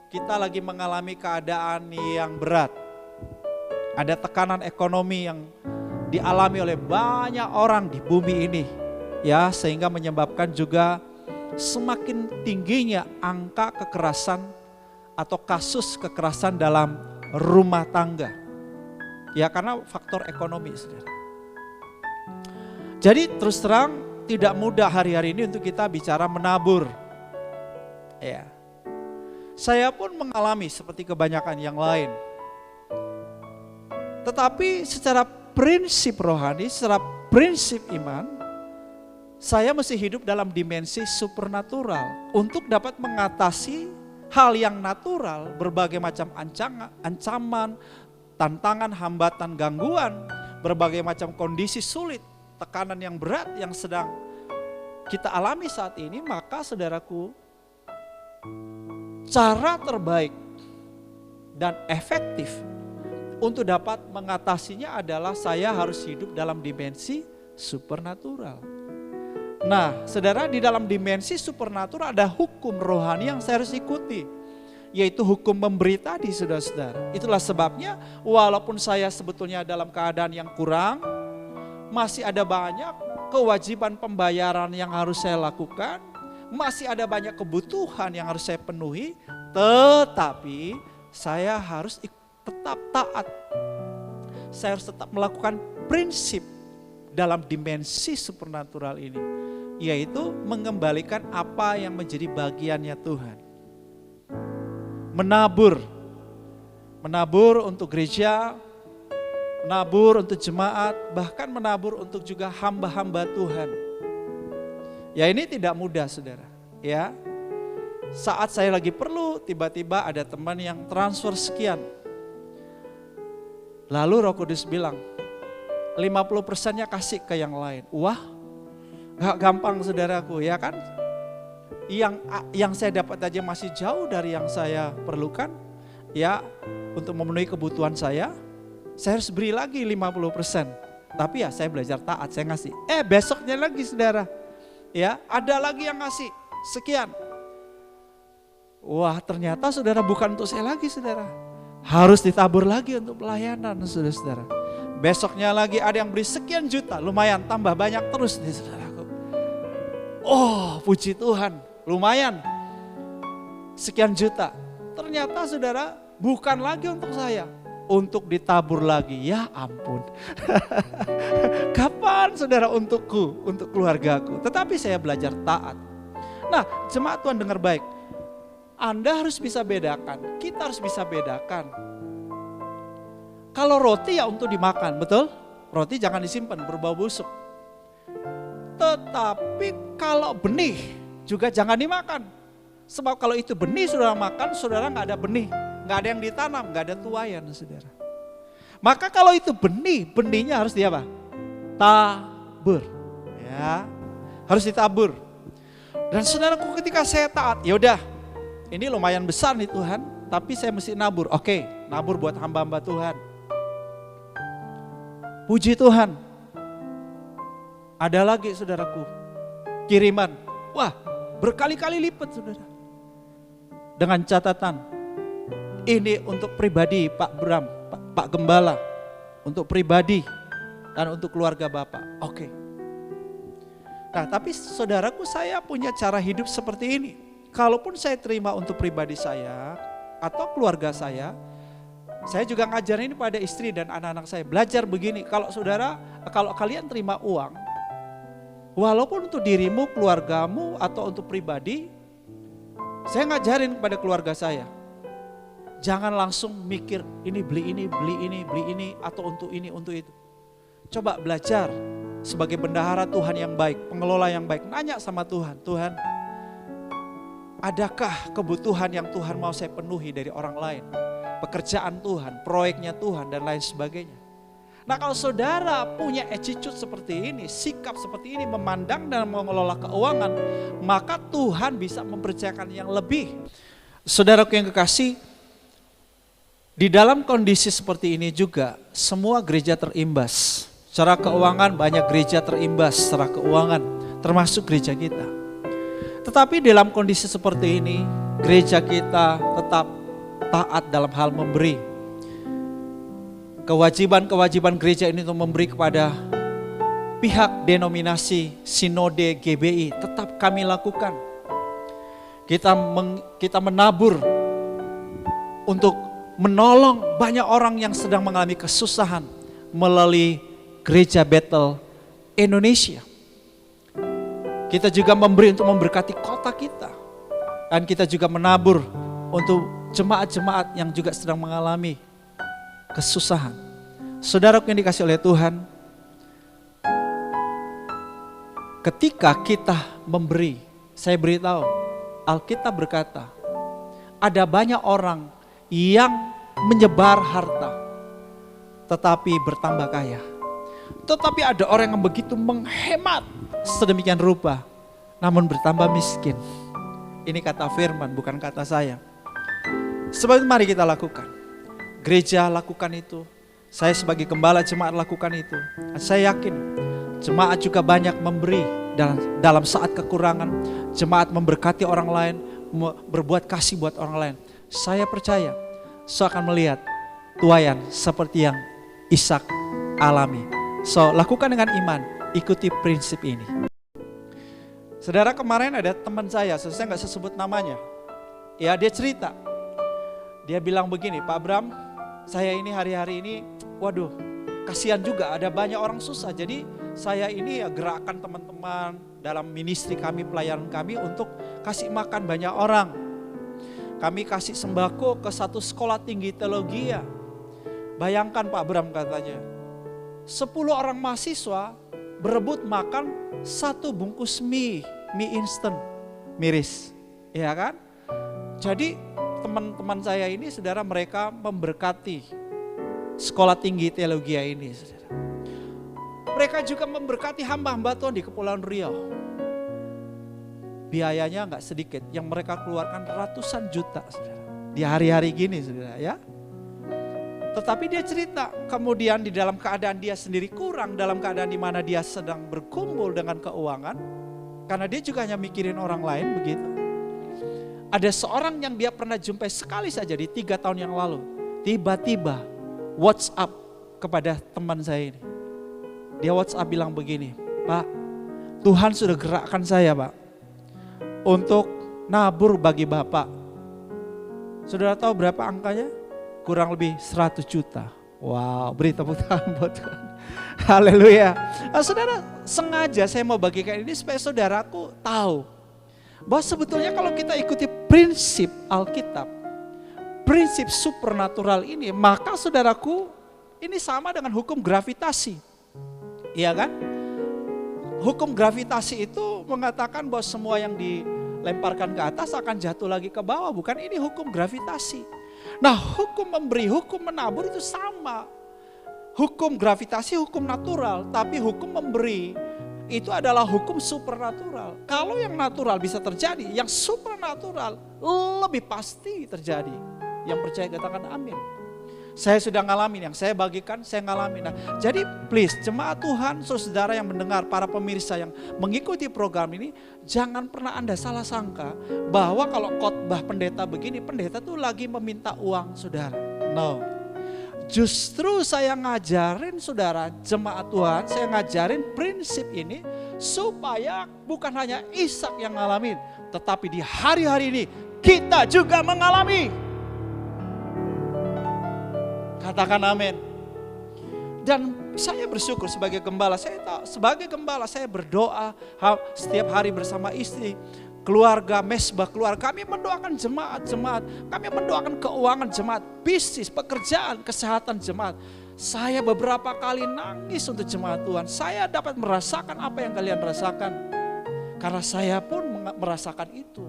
kita lagi mengalami keadaan yang berat. Ada tekanan ekonomi yang dialami oleh banyak orang di bumi ini, ya, sehingga menyebabkan juga semakin tingginya angka kekerasan atau kasus kekerasan dalam rumah tangga. Ya, karena faktor ekonomi, saudara. Jadi terus terang tidak mudah hari-hari ini untuk kita bicara menabur. Ya. Saya pun mengalami seperti kebanyakan yang lain. Tetapi secara prinsip rohani, secara prinsip iman, saya mesti hidup dalam dimensi supernatural untuk dapat mengatasi hal yang natural, berbagai macam ancaman, tantangan, hambatan, gangguan, berbagai macam kondisi sulit, tekanan yang berat yang sedang kita alami saat ini. Maka saudaraku, cara terbaik dan efektif untuk dapat mengatasinya adalah saya harus hidup dalam dimensi supernatural. Nah, saudara, di dalam dimensi supernatural ada hukum rohani yang saya harus ikuti, yaitu hukum memberi tadi, saudara-saudara. Itulah sebabnya walaupun saya sebetulnya dalam keadaan yang kurang, masih ada banyak kewajiban pembayaran yang harus saya lakukan, masih ada banyak kebutuhan yang harus saya penuhi, tetapi saya harus tetap taat. Saya harus tetap melakukan prinsip dalam dimensi supernatural ini, yaitu mengembalikan apa yang menjadi bagiannya Tuhan. Menabur untuk gereja, Nabur untuk jemaat, bahkan menabur untuk juga hamba-hamba Tuhan. Ya ini tidak mudah saudara. Ya, saat saya lagi perlu, tiba-tiba ada teman yang transfer sekian. Lalu Roh Kudus bilang, 50%-nya kasih ke yang lain. Wah, gak gampang saudaraku, ya kan? Yang saya dapat aja masih jauh dari yang saya perlukan. Ya, untuk memenuhi kebutuhan saya harus beri lagi 50%. Tapi ya saya belajar taat, saya ngasih. Besoknya lagi saudara, ya ada lagi yang ngasih sekian. Wah ternyata saudara bukan untuk saya lagi saudara. Harus ditabur lagi untuk pelayanan saudara-saudara. Besoknya lagi ada yang beri sekian juta, lumayan tambah banyak terus nih saudaraku. Oh puji Tuhan, lumayan sekian juta. Ternyata saudara bukan lagi untuk saya, untuk ditabur lagi. Ya ampun. Kapan saudara untukku, untuk keluargaku. Tetapi saya belajar taat. Nah jemaat Tuhan dengar baik. Anda harus bisa bedakan, kita harus bisa bedakan. Kalau roti ya untuk dimakan, betul? Roti jangan disimpan, berbau busuk. Tetapi kalau benih juga jangan dimakan. Sebab kalau itu benih saudara makan, saudara gak ada benih. Gak ada yang ditanam, gak ada tuayan saudara. Maka kalau itu benih, benihnya harus apa? Tabur. Ya, harus ditabur. Dan saudaraku ketika saya taat, yaudah ini lumayan besar nih Tuhan, tapi saya mesti nabur. Oke, nabur buat hamba-hamba Tuhan. Puji Tuhan. Ada lagi saudaraku, kiriman. Wah, berkali-kali lipat saudara. Dengan catatan, ini untuk pribadi Pak Bram, Pak Gembala. Untuk pribadi dan untuk keluarga Bapak. Oke. Nah tapi saudaraku saya punya cara hidup seperti ini. Kalaupun saya terima untuk pribadi saya atau keluarga saya juga ngajarin ini pada istri dan anak-anak saya. Belajar begini, kalau kalian terima uang, walaupun untuk dirimu, keluargamu atau untuk pribadi, saya ngajarin kepada keluarga saya. Jangan langsung mikir ini beli ini atau untuk ini, untuk itu. Coba belajar sebagai bendahara Tuhan yang baik, pengelola yang baik. Nanya sama Tuhan, Tuhan, adakah kebutuhan yang Tuhan mau saya penuhi dari orang lain? Pekerjaan Tuhan, proyeknya Tuhan dan lain sebagainya. Nah kalau saudara punya attitude seperti ini, sikap seperti ini, memandang dan mengelola keuangan, maka Tuhan bisa mempercayakan yang lebih. Saudaraku yang kekasih, di dalam kondisi seperti ini juga semua gereja terimbas. Secara keuangan banyak gereja terimbas secara keuangan, termasuk gereja kita. Tetapi dalam kondisi seperti ini, gereja kita tetap taat dalam hal memberi. Kewajiban-kewajiban gereja ini untuk memberi kepada pihak denominasi Sinode GBI tetap kami lakukan. Kita menabur untuk menolong banyak orang yang sedang mengalami kesusahan melalui Gereja Bethel Indonesia. Kita juga memberi untuk memberkati kota kita. Dan kita juga menabur untuk jemaat-jemaat yang juga sedang mengalami kesusahan. Saudaraku yang dikasih oleh Tuhan, ketika kita memberi, saya beritahu, Alkitab berkata, ada banyak orang yang menyebar harta, tetapi bertambah kaya. Tetapi ada orang yang begitu menghemat sedemikian rupa, namun bertambah miskin. Ini kata firman, bukan kata saya. Sebab itu mari kita lakukan. Gereja lakukan itu. Saya sebagai gembala jemaat lakukan itu. Saya yakin jemaat juga banyak memberi dalam saat kekurangan. Jemaat memberkati orang lain, berbuat kasih buat orang lain. Saya percaya, saya akan melihat tuayan seperti yang Ishak alami. So, lakukan dengan iman, ikuti prinsip ini. Saudara, kemarin ada teman saya nggak sebut namanya. Ya, dia cerita. Dia bilang begini, Pak Bram, saya ini hari-hari ini, waduh, kasihan juga, ada banyak orang susah. Jadi saya ini ya gerakan teman-teman dalam ministry kami, pelayanan kami untuk kasih makan banyak orang. Kami kasih sembako ke satu sekolah tinggi teologi ya. Bayangkan Pak Bram katanya, 10 orang mahasiswa berebut makan 1 bungkus mie instan, miris, ya kan? Jadi teman-teman saya ini, saudara, mereka memberkati sekolah tinggi teologi ini, saudara. Mereka juga memberkati hamba-hamba Tuhan di Kepulauan Riau. Biayanya nggak sedikit, yang mereka keluarkan ratusan juta, saudara, di hari-hari gini, saudara, ya. Tetapi dia cerita, kemudian di dalam keadaan dia sendiri kurang, dalam keadaan di mana dia sedang berkumpul dengan keuangan, karena dia juga hanya mikirin orang lain begitu. Ada seorang yang dia pernah jumpai sekali saja di 3 tahun yang lalu, tiba-tiba WhatsApp kepada teman saya ini. Dia WhatsApp bilang begini, Pak, Tuhan sudah gerakkan saya, Pak, untuk nabur bagi Bapak. Saudara tahu berapa angkanya? Kurang lebih 100 juta. Wow, beri tepuk tangan buat Tuhan. Haleluya. Nah, saudara, sengaja saya mau bagikan ini supaya saudaraku tahu bahwa sebetulnya kalau kita ikuti prinsip Alkitab, prinsip supernatural ini, maka saudaraku, ini sama dengan hukum gravitasi. Iya kan? Hukum gravitasi itu mengatakan bahwa semua yang dilemparkan ke atas akan jatuh lagi ke bawah, bukan? Ini hukum gravitasi. Nah, hukum memberi, hukum menabur itu sama. Hukum gravitasi, hukum natural, tapi hukum memberi itu adalah hukum supernatural. Kalau yang natural bisa terjadi, yang supernatural lebih pasti terjadi. Yang percaya katakan amin. Saya sudah ngalamin, yang saya bagikan saya ngalamin. Nah, jadi please jemaat Tuhan, saudara yang mendengar, para pemirsa yang mengikuti program ini, jangan pernah Anda salah sangka bahwa kalau khotbah pendeta begini, pendeta tuh lagi meminta uang saudara. No. Justru saya ngajarin saudara, jemaat Tuhan, saya ngajarin prinsip ini supaya bukan hanya Ishak yang ngalamin, tetapi di hari-hari ini kita juga mengalami. Katakan amin. Dan saya bersyukur sebagai gembala, saya tahu sebagai gembala saya berdoa setiap hari bersama istri, keluarga, mesbah keluarga. Kami mendoakan jemaat-jemaat, kami mendoakan keuangan jemaat, bisnis, pekerjaan, kesehatan jemaat. Saya beberapa kali nangis untuk jemaat Tuhan. Saya dapat merasakan apa yang kalian rasakan, karena saya pun merasakan itu.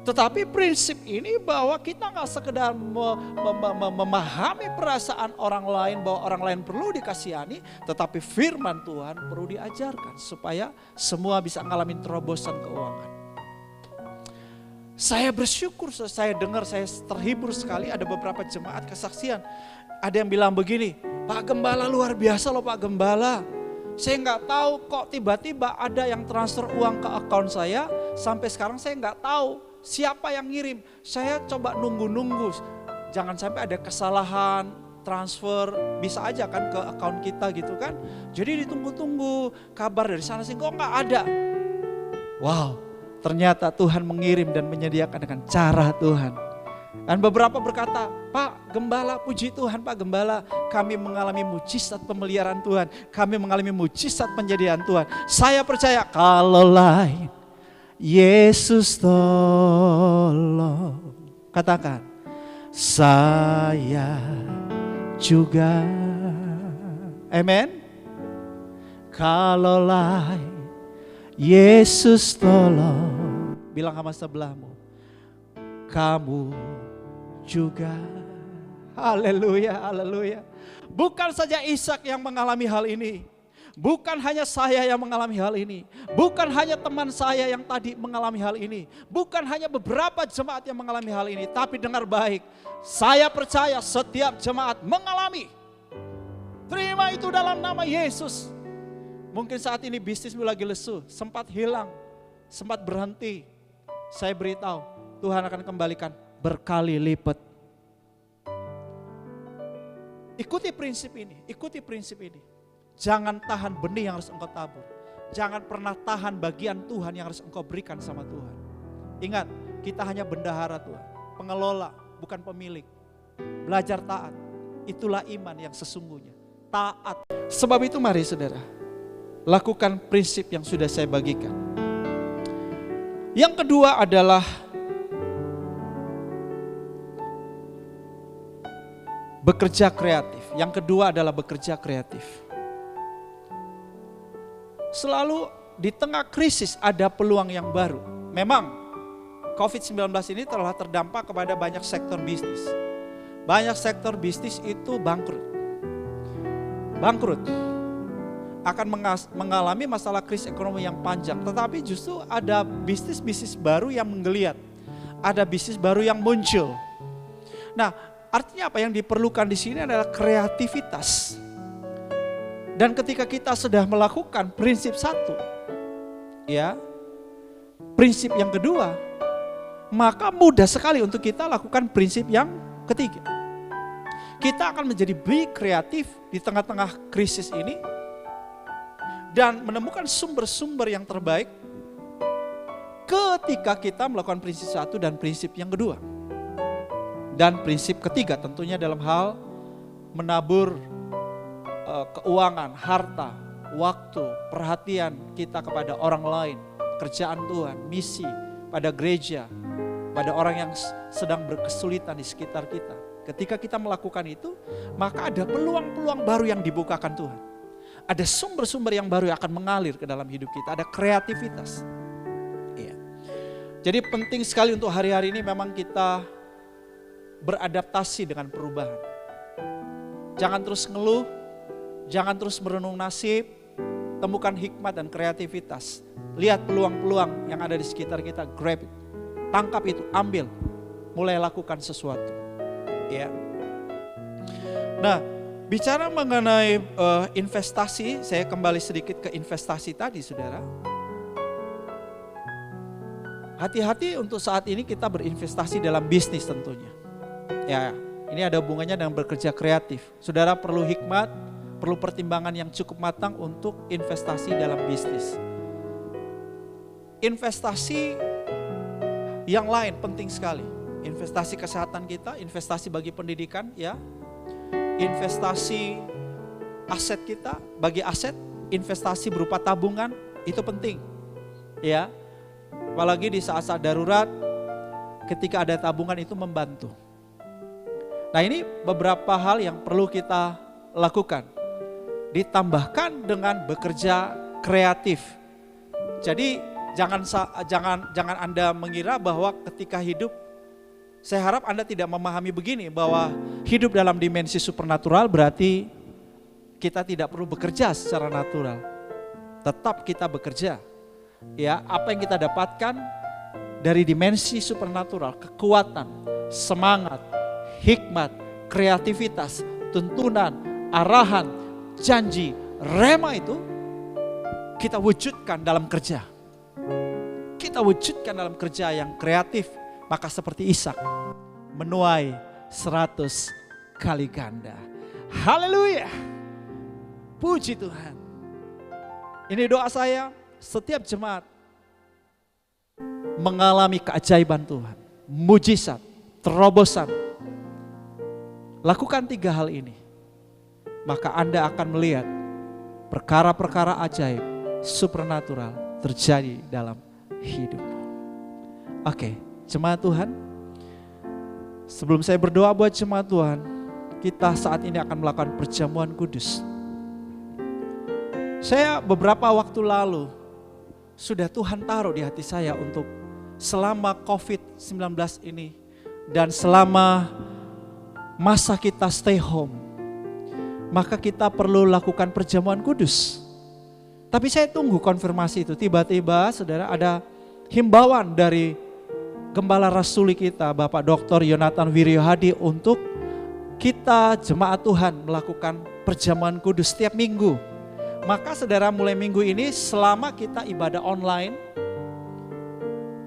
Tetapi prinsip ini bahwa kita gak sekedar memahami perasaan orang lain, bahwa orang lain perlu dikasihani, tetapi firman Tuhan perlu diajarkan supaya semua bisa ngalamin terobosan keuangan. Saya bersyukur, saya dengar, saya terhibur sekali, ada beberapa jemaat kesaksian. Ada yang bilang begini, Pak Gembala luar biasa loh Pak Gembala. Saya gak tahu kok tiba-tiba ada yang transfer uang ke akun saya, sampai sekarang saya gak tahu siapa yang ngirim. Saya coba nunggu-nunggu, jangan sampai ada kesalahan transfer, bisa aja kan ke akun kita gitu kan. Jadi ditunggu-tunggu kabar dari sana sih, kok nggak ada. Wow, ternyata Tuhan mengirim dan menyediakan dengan cara Tuhan. Dan beberapa berkata, Pak Gembala, puji Tuhan Pak Gembala, kami mengalami mujizat pemeliharaan Tuhan, kami mengalami mujizat penyediaan Tuhan. Saya percaya kalau lain Yesus tolong, katakan, saya juga. Amen. Kalau lain Yesus tolong, bilang sama sebelahmu, kamu juga. Haleluya, haleluya. Bukan saja Ishak yang mengalami hal ini, bukan hanya saya yang mengalami hal ini, bukan hanya teman saya yang tadi mengalami hal ini, bukan hanya beberapa jemaat yang mengalami hal ini, tapi dengar baik, saya percaya setiap jemaat mengalami. Terima itu dalam nama Yesus. Mungkin saat ini bisnismu lagi lesu, sempat hilang, sempat berhenti. Saya beritahu, Tuhan akan kembalikan berkali lipat. Ikuti prinsip ini, ikuti prinsip ini. Jangan tahan benih yang harus engkau tabur. Jangan pernah tahan bagian Tuhan yang harus engkau berikan sama Tuhan. Ingat, kita hanya bendahara Tuhan, pengelola, bukan pemilik. Belajar taat, itulah iman yang sesungguhnya. Taat. Sebab itu mari saudara, lakukan prinsip yang sudah saya bagikan. Yang kedua adalah bekerja kreatif. Yang kedua adalah bekerja kreatif. Selalu di tengah krisis ada peluang yang baru. Memang COVID-19 ini telah terdampak kepada banyak sektor bisnis. Banyak sektor bisnis itu bangkrut. Akan mengalami masalah krisis ekonomi yang panjang. Tetapi justru ada bisnis-bisnis baru yang menggeliat. Ada bisnis baru yang muncul. Nah, artinya apa yang diperlukan di sini adalah kreativitas. Dan ketika kita sudah melakukan prinsip satu, ya, prinsip yang kedua, maka mudah sekali untuk kita lakukan prinsip yang ketiga. Kita akan menjadi kreatif di tengah-tengah krisis ini dan menemukan sumber-sumber yang terbaik ketika kita melakukan prinsip satu dan prinsip yang kedua. Dan prinsip ketiga tentunya dalam hal menabur keuangan, harta, waktu, perhatian kita kepada orang lain, pekerjaan Tuhan, misi pada gereja, pada orang yang sedang berkesulitan di sekitar kita. Ketika kita melakukan itu, maka ada peluang-peluang baru yang dibukakan Tuhan. Ada sumber-sumber yang baru yang akan mengalir ke dalam hidup kita, ada kreativitas. Iya. Jadi penting sekali untuk hari-hari ini memang kita beradaptasi dengan perubahan. Jangan terus ngeluh, jangan terus merenung nasib, temukan hikmat dan kreativitas. Lihat peluang-peluang yang ada di sekitar kita, grab it. Tangkap itu, ambil, mulai lakukan sesuatu. Ya. Nah, bicara mengenai investasi, saya kembali sedikit ke investasi tadi, saudara. Hati-hati untuk saat ini kita berinvestasi dalam bisnis tentunya. Ya, ini ada hubungannya dengan bekerja kreatif. Saudara perlu hikmat, perlu pertimbangan yang cukup matang untuk investasi dalam bisnis. Investasi yang lain penting sekali. Investasi kesehatan kita, investasi bagi pendidikan, ya. Investasi aset kita, bagi aset, investasi berupa tabungan, itu penting. Ya. Apalagi di saat-saat darurat, ketika ada tabungan itu membantu. Nah, ini beberapa hal yang perlu kita lakukan. Ditambahkan dengan bekerja kreatif. Jadi jangan Anda mengira bahwa ketika hidup, saya harap Anda tidak memahami begini, bahwa hidup dalam dimensi supernatural berarti kita tidak perlu bekerja secara natural. Tetap kita bekerja. Ya, apa yang kita dapatkan dari dimensi supernatural, kekuatan, semangat, hikmat, kreativitas, tuntunan, arahan, janji, rema itu kita wujudkan dalam kerja. Kita wujudkan dalam kerja yang kreatif, maka seperti Ishak menuai 100 kali ganda. Haleluya. Puji Tuhan. Ini doa saya, setiap jemaat mengalami keajaiban Tuhan, mujizat, terobosan. Lakukan 3 hal ini, maka Anda akan melihat perkara-perkara ajaib, supernatural terjadi dalam hidupmu. Oke, jemaat Tuhan, sebelum saya berdoa buat jemaat Tuhan, kita saat ini akan melakukan perjamuan kudus. Saya beberapa waktu lalu sudah Tuhan taruh di hati saya untuk selama COVID-19 ini dan selama masa kita stay home, maka kita perlu lakukan perjamuan kudus. Tapi saya tunggu konfirmasi itu. Tiba-tiba saudara ada himbauan dari Gembala Rasuli kita, Bapak Dr. Yonatan Wiryohadi, untuk kita jemaat Tuhan melakukan perjamuan kudus setiap minggu. Maka saudara, mulai minggu ini selama kita ibadah online,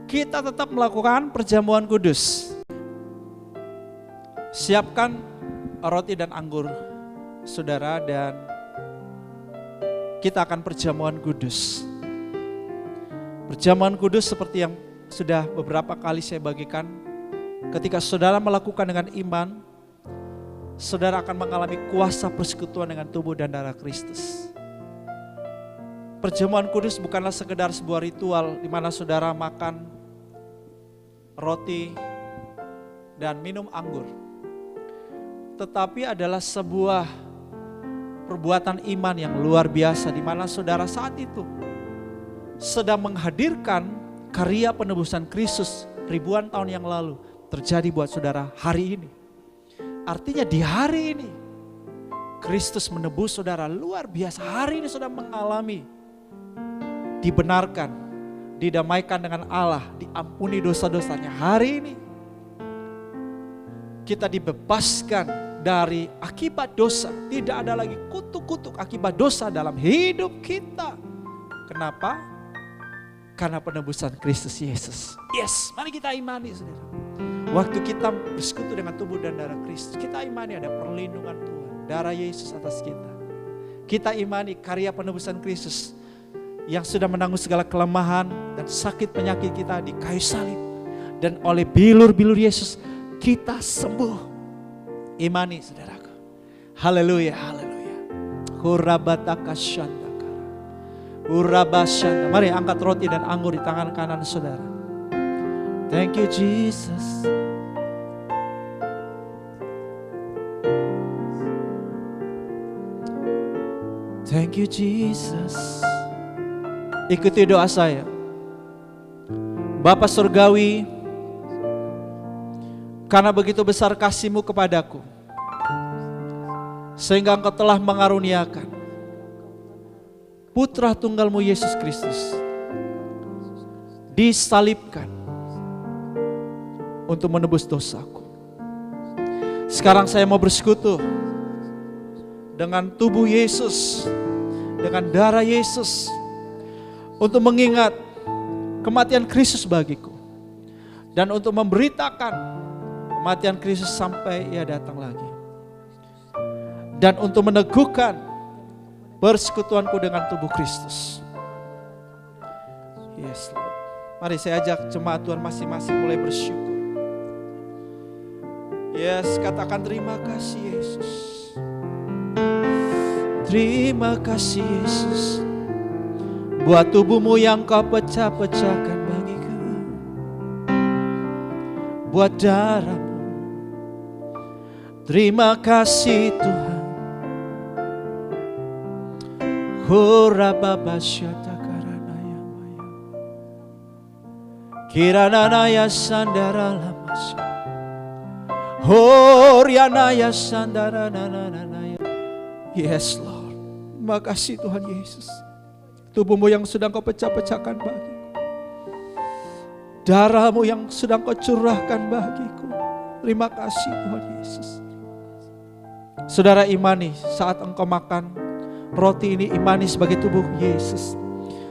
kita tetap melakukan perjamuan kudus. Siapkan roti dan anggur, saudara, dan kita akan perjamuan kudus. Perjamuan kudus seperti yang sudah beberapa kali saya bagikan, ketika saudara melakukan dengan iman, saudara akan mengalami kuasa persekutuan dengan tubuh dan darah Kristus. Perjamuan kudus bukanlah sekedar sebuah ritual di mana saudara makan roti dan minum anggur. tetapi adalah sebuah perbuatan iman yang luar biasa di mana saudara saat itu sedang menghadirkan karya penebusan Kristus ribuan tahun yang lalu terjadi buat saudara hari ini. Artinya di hari ini Kristus menebus saudara luar biasa. Hari ini saudara mengalami dibenarkan, didamaikan dengan Allah, diampuni dosa-dosanya. Hari ini kita dibebaskan dari akibat dosa. Tidak ada lagi kutuk-kutuk akibat dosa dalam hidup kita. Kenapa? Karena penebusan Kristus Yesus. Yes, mari kita imani saudara. Waktu kita bersekutu dengan tubuh dan darah Kristus, kita imani ada perlindungan Tuhan. Darah Yesus atas kita. Kita imani karya penebusan Kristus yang sudah menanggung segala kelemahan dan sakit penyakit kita di kayu salib. Dan oleh bilur-bilur Yesus kita sembuh. Imani saudaraku. Haleluya, haleluya. Hurabatakashandakara. Hurabashanda. Mari angkat roti dan anggur di tangan kanan saudara. Thank you Jesus. Thank you Jesus. Ikuti doa saya. Bapa Surgawi, karena begitu besar kasih-Mu kepadaku, sehingga Engkau telah mengaruniakan Putra Tunggal-Mu Yesus Kristus disalibkan untuk menebus dosaku. Sekarang saya mau bersekutu dengan tubuh Yesus, dengan darah Yesus, untuk mengingat kematian Kristus bagiku, dan untuk memberitakan kematian Kristus sampai Ia datang lagi, dan untuk meneguhkan persekutuanku dengan tubuh Kristus. Yes Lord. Mari saya ajak jemaat Tuhan masing-masing mulai bersyukur. Yes, katakan terima kasih Yesus. Terima kasih Yesus, buat tubuh-Mu yang Kau pecah-pecahkan bagiku, buat darah-Mu. Terima kasih Tuhan. Hurababasyatakarayanaya, kirananaya sandaralamasa, horyanaya sandaranananaya. Yes Lord. Terima kasih Tuhan Yesus. Tubuh-Mu yang sedang Kau pecah-pecahkan bagiku, darah-Mu yang sedang Kau curahkan bagiku. Terima kasih Tuhan Yesus. Saudara imani saat engkau makan roti ini, imani sebagai tubuh Yesus.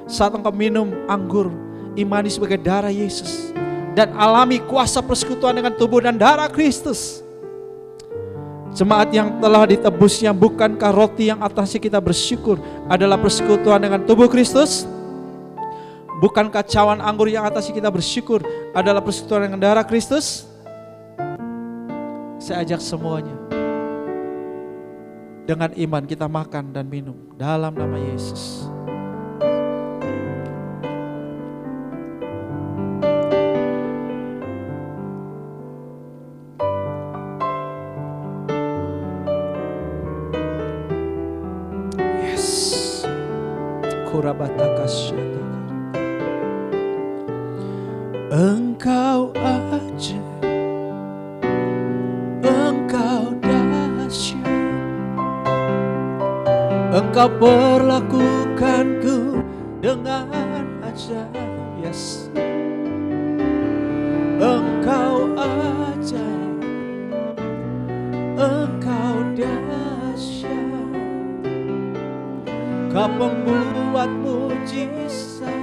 Saat engkau minum anggur, imani sebagai darah Yesus. Dan alami kuasa persekutuan dengan tubuh dan darah Kristus. Jemaat yang telah ditebusnya, bukankah roti yang atasnya kita bersyukur adalah persekutuan dengan tubuh Kristus? Bukankah cawan anggur yang atasnya kita bersyukur adalah persekutuan dengan darah Kristus? Saya ajak semuanya, dengan iman kita makan dan minum dalam nama Yesus. Engkau aja, Engkau dahsyat, Engkau perlakukanku dengan ajaib. Yes. Engkau ajaib, Engkau dahsyat, Kau pembuat mujizat,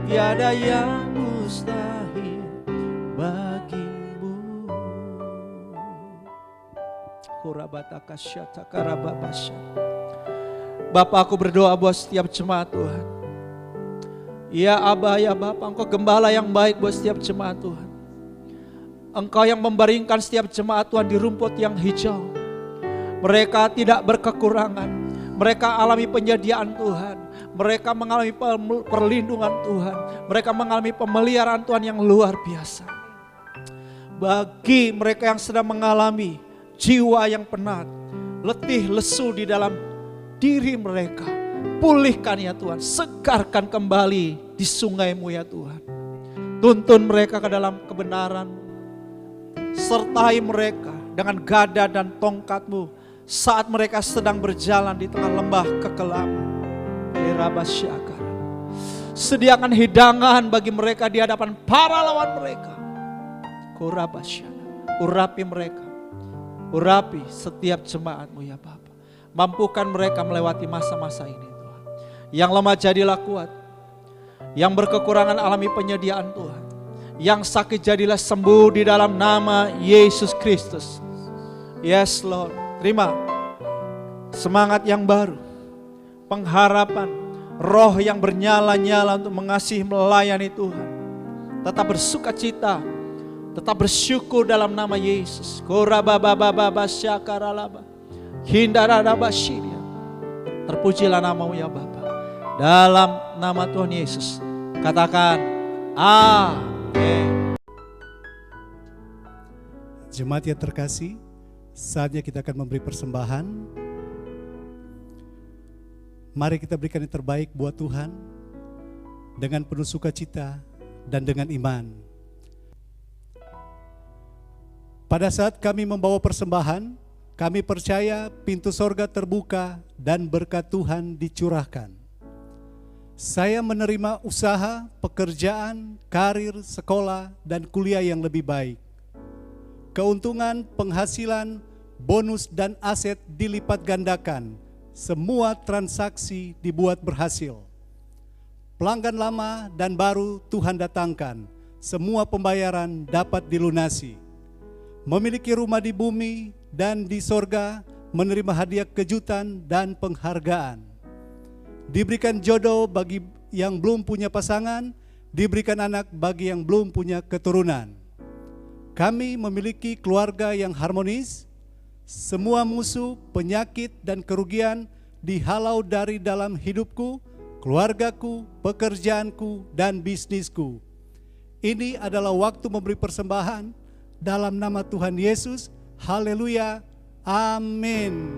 tiada yang mustahil bagimu. Bapak, aku berdoa buat setiap jemaat Tuhan. Ya Aba, ya Bapak, Engkau gembala yang baik buat setiap jemaat Tuhan. Engkau yang membaringkan setiap jemaat Tuhan di rumput yang hijau. Mereka tidak berkekurangan. Mereka alami penyediaan Tuhan. Mereka mengalami perlindungan Tuhan. Mereka mengalami pemeliharaan Tuhan yang luar biasa. Bagi mereka yang sedang mengalami jiwa yang penat, letih lesu di dalam diri mereka. Pulihkan ya Tuhan, segarkan kembali di sungai-Mu ya Tuhan. Tuntun mereka ke dalam kebenaran, sertai mereka dengan gada dan tongkat-Mu saat mereka sedang berjalan di tengah lembah kekelaman. Sediakan hidangan bagi mereka di hadapan para lawan mereka. Urapi mereka, urapi setiap jemaat-Mu ya Bapa. Mampukan mereka melewati masa-masa ini Tuhan. Yang lemah jadilah kuat, yang berkekurangan alami penyediaan Tuhan, yang sakit jadilah sembuh di dalam nama Yesus Kristus. Yes Lord, terima semangat yang baru, pengharapan, roh yang bernyala-nyala untuk mengasihi melayani Tuhan. Tetap bersukacita, tetap bersyukur dalam nama Yesus. Terpujilah nama-Mu ya Bapa. Dalam nama Tuhan Yesus, katakan amin. Jemaat yang terkasih, saatnya kita akan memberi persembahan. Mari kita berikan yang terbaik buat Tuhan dengan penuh sukacita dan dengan iman. Pada saat kami membawa persembahan, kami percaya pintu sorga terbuka dan berkat Tuhan dicurahkan. Saya menerima usaha, pekerjaan, karir, sekolah, dan kuliah yang lebih baik. Keuntungan, penghasilan, bonus, dan aset dilipat gandakan. Semua transaksi dibuat berhasil. Pelanggan lama dan baru Tuhan datangkan. Semua pembayaran dapat dilunasi. Memiliki rumah di bumi dan di sorga, menerima hadiah kejutan dan penghargaan. Diberikan jodoh bagi yang belum punya pasangan, diberikan anak bagi yang belum punya keturunan. Kami memiliki keluarga yang harmonis, semua musuh, penyakit, dan kerugian dihalau dari dalam hidupku, keluargaku, pekerjaanku, dan bisnisku. Ini adalah waktu memberi persembahan dalam nama Tuhan Yesus. Haleluya, amin.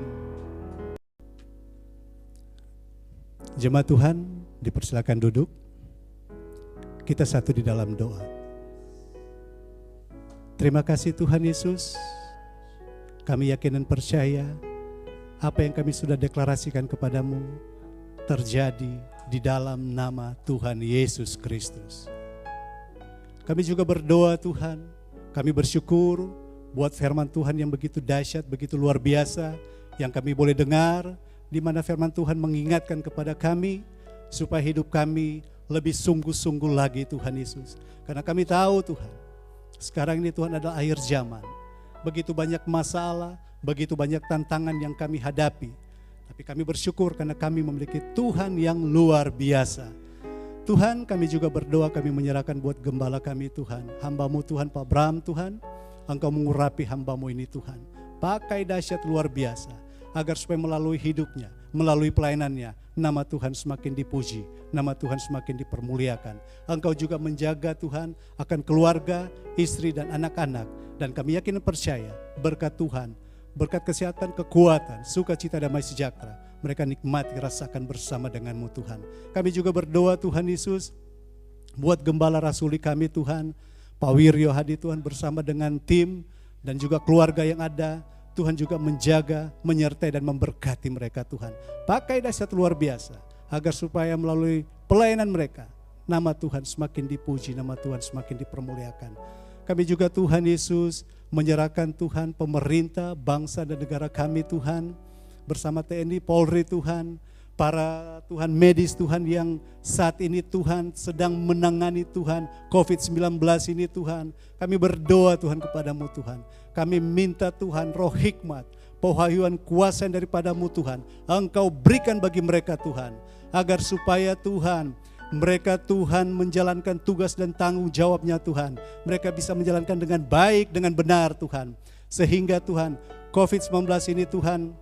Jemaat Tuhan, dipersilakan duduk. Kita satu di dalam doa. Terima kasih Tuhan Yesus. Kami yakin dan percaya apa yang kami sudah deklarasikan kepadamu terjadi di dalam nama Tuhan Yesus Kristus. Kami juga berdoa Tuhan, kami bersyukur buat firman Tuhan yang begitu dahsyat, begitu luar biasa, yang kami boleh dengar, di mana firman Tuhan mengingatkan kepada kami supaya hidup kami lebih sungguh-sungguh lagi Tuhan Yesus. Karena kami tahu Tuhan, sekarang ini Tuhan adalah akhir zaman. Begitu banyak masalah, begitu banyak tantangan yang kami hadapi. Tapi kami bersyukur karena kami memiliki Tuhan yang luar biasa. Tuhan, kami juga berdoa, kami menyerahkan buat gembala kami Tuhan. Hamba-Mu Tuhan, Pak Bram Tuhan, Engkau mengurapi hamba-Mu ini Tuhan. Pakai dahsyat luar biasa, agar supaya melalui hidupnya, melalui pelayanannya, nama Tuhan semakin dipuji, nama Tuhan semakin dipermuliakan. Engkau juga menjaga Tuhan akan keluarga, istri dan anak-anak. Dan kami yakin dan percaya berkat Tuhan, berkat kesehatan, kekuatan, sukacita, damai sejahtera, mereka nikmati, rasakan bersama denganmu Tuhan. Kami juga berdoa Tuhan Yesus, buat gembala rasuli kami Tuhan, Pak Wiryo Hadi Tuhan bersama dengan tim dan juga keluarga yang ada. Tuhan juga menjaga, menyertai dan memberkati mereka Tuhan. Pakai dahsyat luar biasa, agar supaya melalui pelayanan mereka, nama Tuhan semakin dipuji, nama Tuhan semakin dipermuliakan. Kami juga Tuhan Yesus menyerahkan Tuhan pemerintah, bangsa dan negara kami Tuhan, bersama TNI, Polri Tuhan, para Tuhan medis Tuhan yang saat ini Tuhan sedang menangani Tuhan COVID-19 ini Tuhan. Kami berdoa Tuhan kepadamu Tuhan. Kami minta Tuhan roh hikmat, pewahyuan kuasa daripadamu Tuhan. Engkau berikan bagi mereka Tuhan. Agar supaya Tuhan, mereka Tuhan menjalankan tugas dan tanggung jawabnya Tuhan. Mereka bisa menjalankan dengan baik, dengan benar Tuhan. Sehingga Tuhan COVID-19 ini Tuhan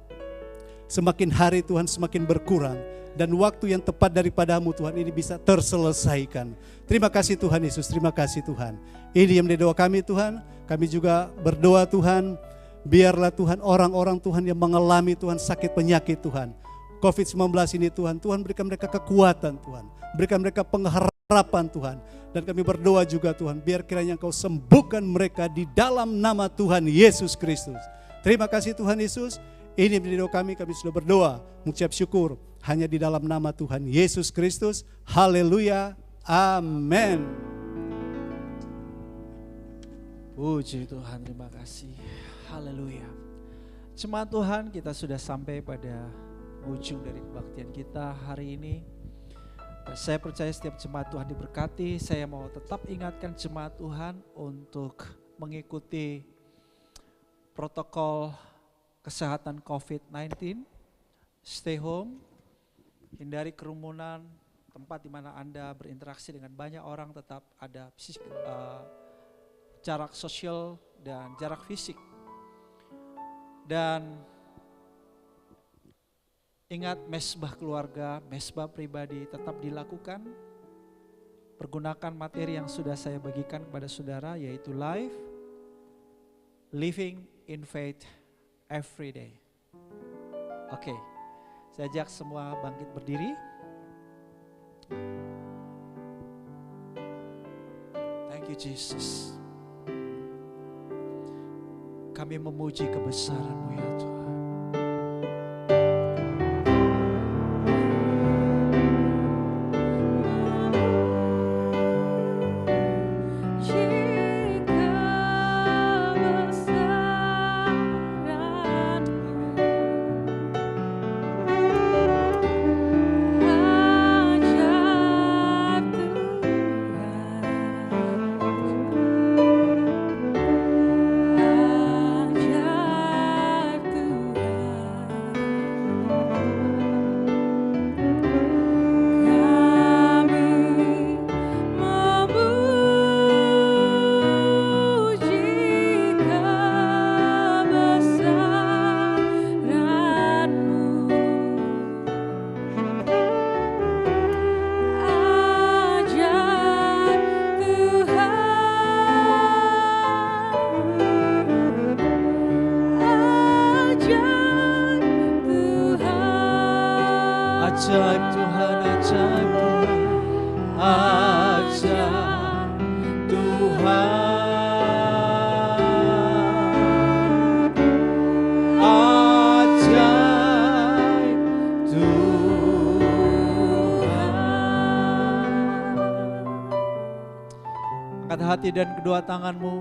semakin hari Tuhan semakin berkurang. Dan waktu yang tepat daripadamu Tuhan ini bisa terselesaikan. Terima kasih Tuhan Yesus, terima kasih Tuhan. Ini yang menjadi doa kami Tuhan. Kami juga berdoa Tuhan, Biarlah Tuhan orang-orang Tuhan yang mengalami Tuhan sakit penyakit Tuhan, COVID-19 ini Tuhan, Tuhan berikan mereka kekuatan Tuhan, berikan mereka pengharapan Tuhan. Dan kami berdoa juga Tuhan, biar kiranya Engkau sembuhkan mereka di dalam nama Tuhan Yesus Kristus. Terima kasih Tuhan Yesus, ini menjadi doa kami sudah berdoa, mengucap syukur hanya di dalam nama Tuhan Yesus Kristus. Haleluya, amin. Puji Tuhan, terima kasih. Haleluya. Jemaat Tuhan, kita sudah sampai pada ujung dari kebaktian kita hari ini. Saya percaya setiap jemaat Tuhan diberkati. Saya mau tetap ingatkan jemaat Tuhan untuk mengikuti protokol kesehatan COVID-19. Stay home, hindari kerumunan, tempat di mana Anda berinteraksi dengan banyak orang tetap ada jarak sosial dan jarak fisik. Dan ingat, mesbah keluarga, mesbah pribadi tetap dilakukan. Pergunakan materi yang sudah saya bagikan kepada saudara, yaitu live, living in faith every day. Oke, saya ajak semua bangkit berdiri. Thank you Jesus. Kami memuji kebesaran-Mu ya Tuhan. Ajaib Tuhan, ajaib Tuhan, ajaib Tuhan, ajaib Tuhan. Angkat hati dan kedua tanganmu.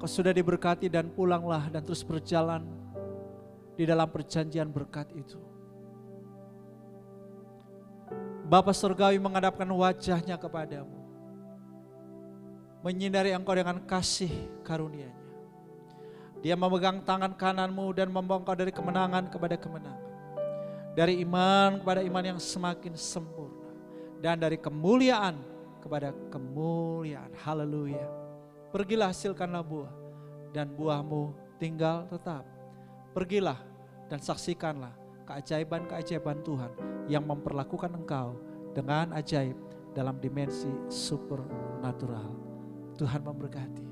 Kau sudah diberkati dan pulanglah dan terus berjalan di dalam perjanjian berkat itu. Bapa Surgawi menghadapkan wajahnya kepadamu, menyinari engkau dengan kasih karunia-Nya. Dia memegang tangan kananmu dan membawa engkau dari kemenangan kepada kemenangan, dari iman kepada iman yang semakin sempurna, dan dari kemuliaan kepada kemuliaan. Haleluya. Pergilah, hasilkanlah buah, dan buahmu tinggal tetap. Pergilah dan saksikanlah keajaiban-keajaiban Tuhan yang memperlakukan engkau dengan ajaib dalam dimensi supernatural. Tuhan memberkati.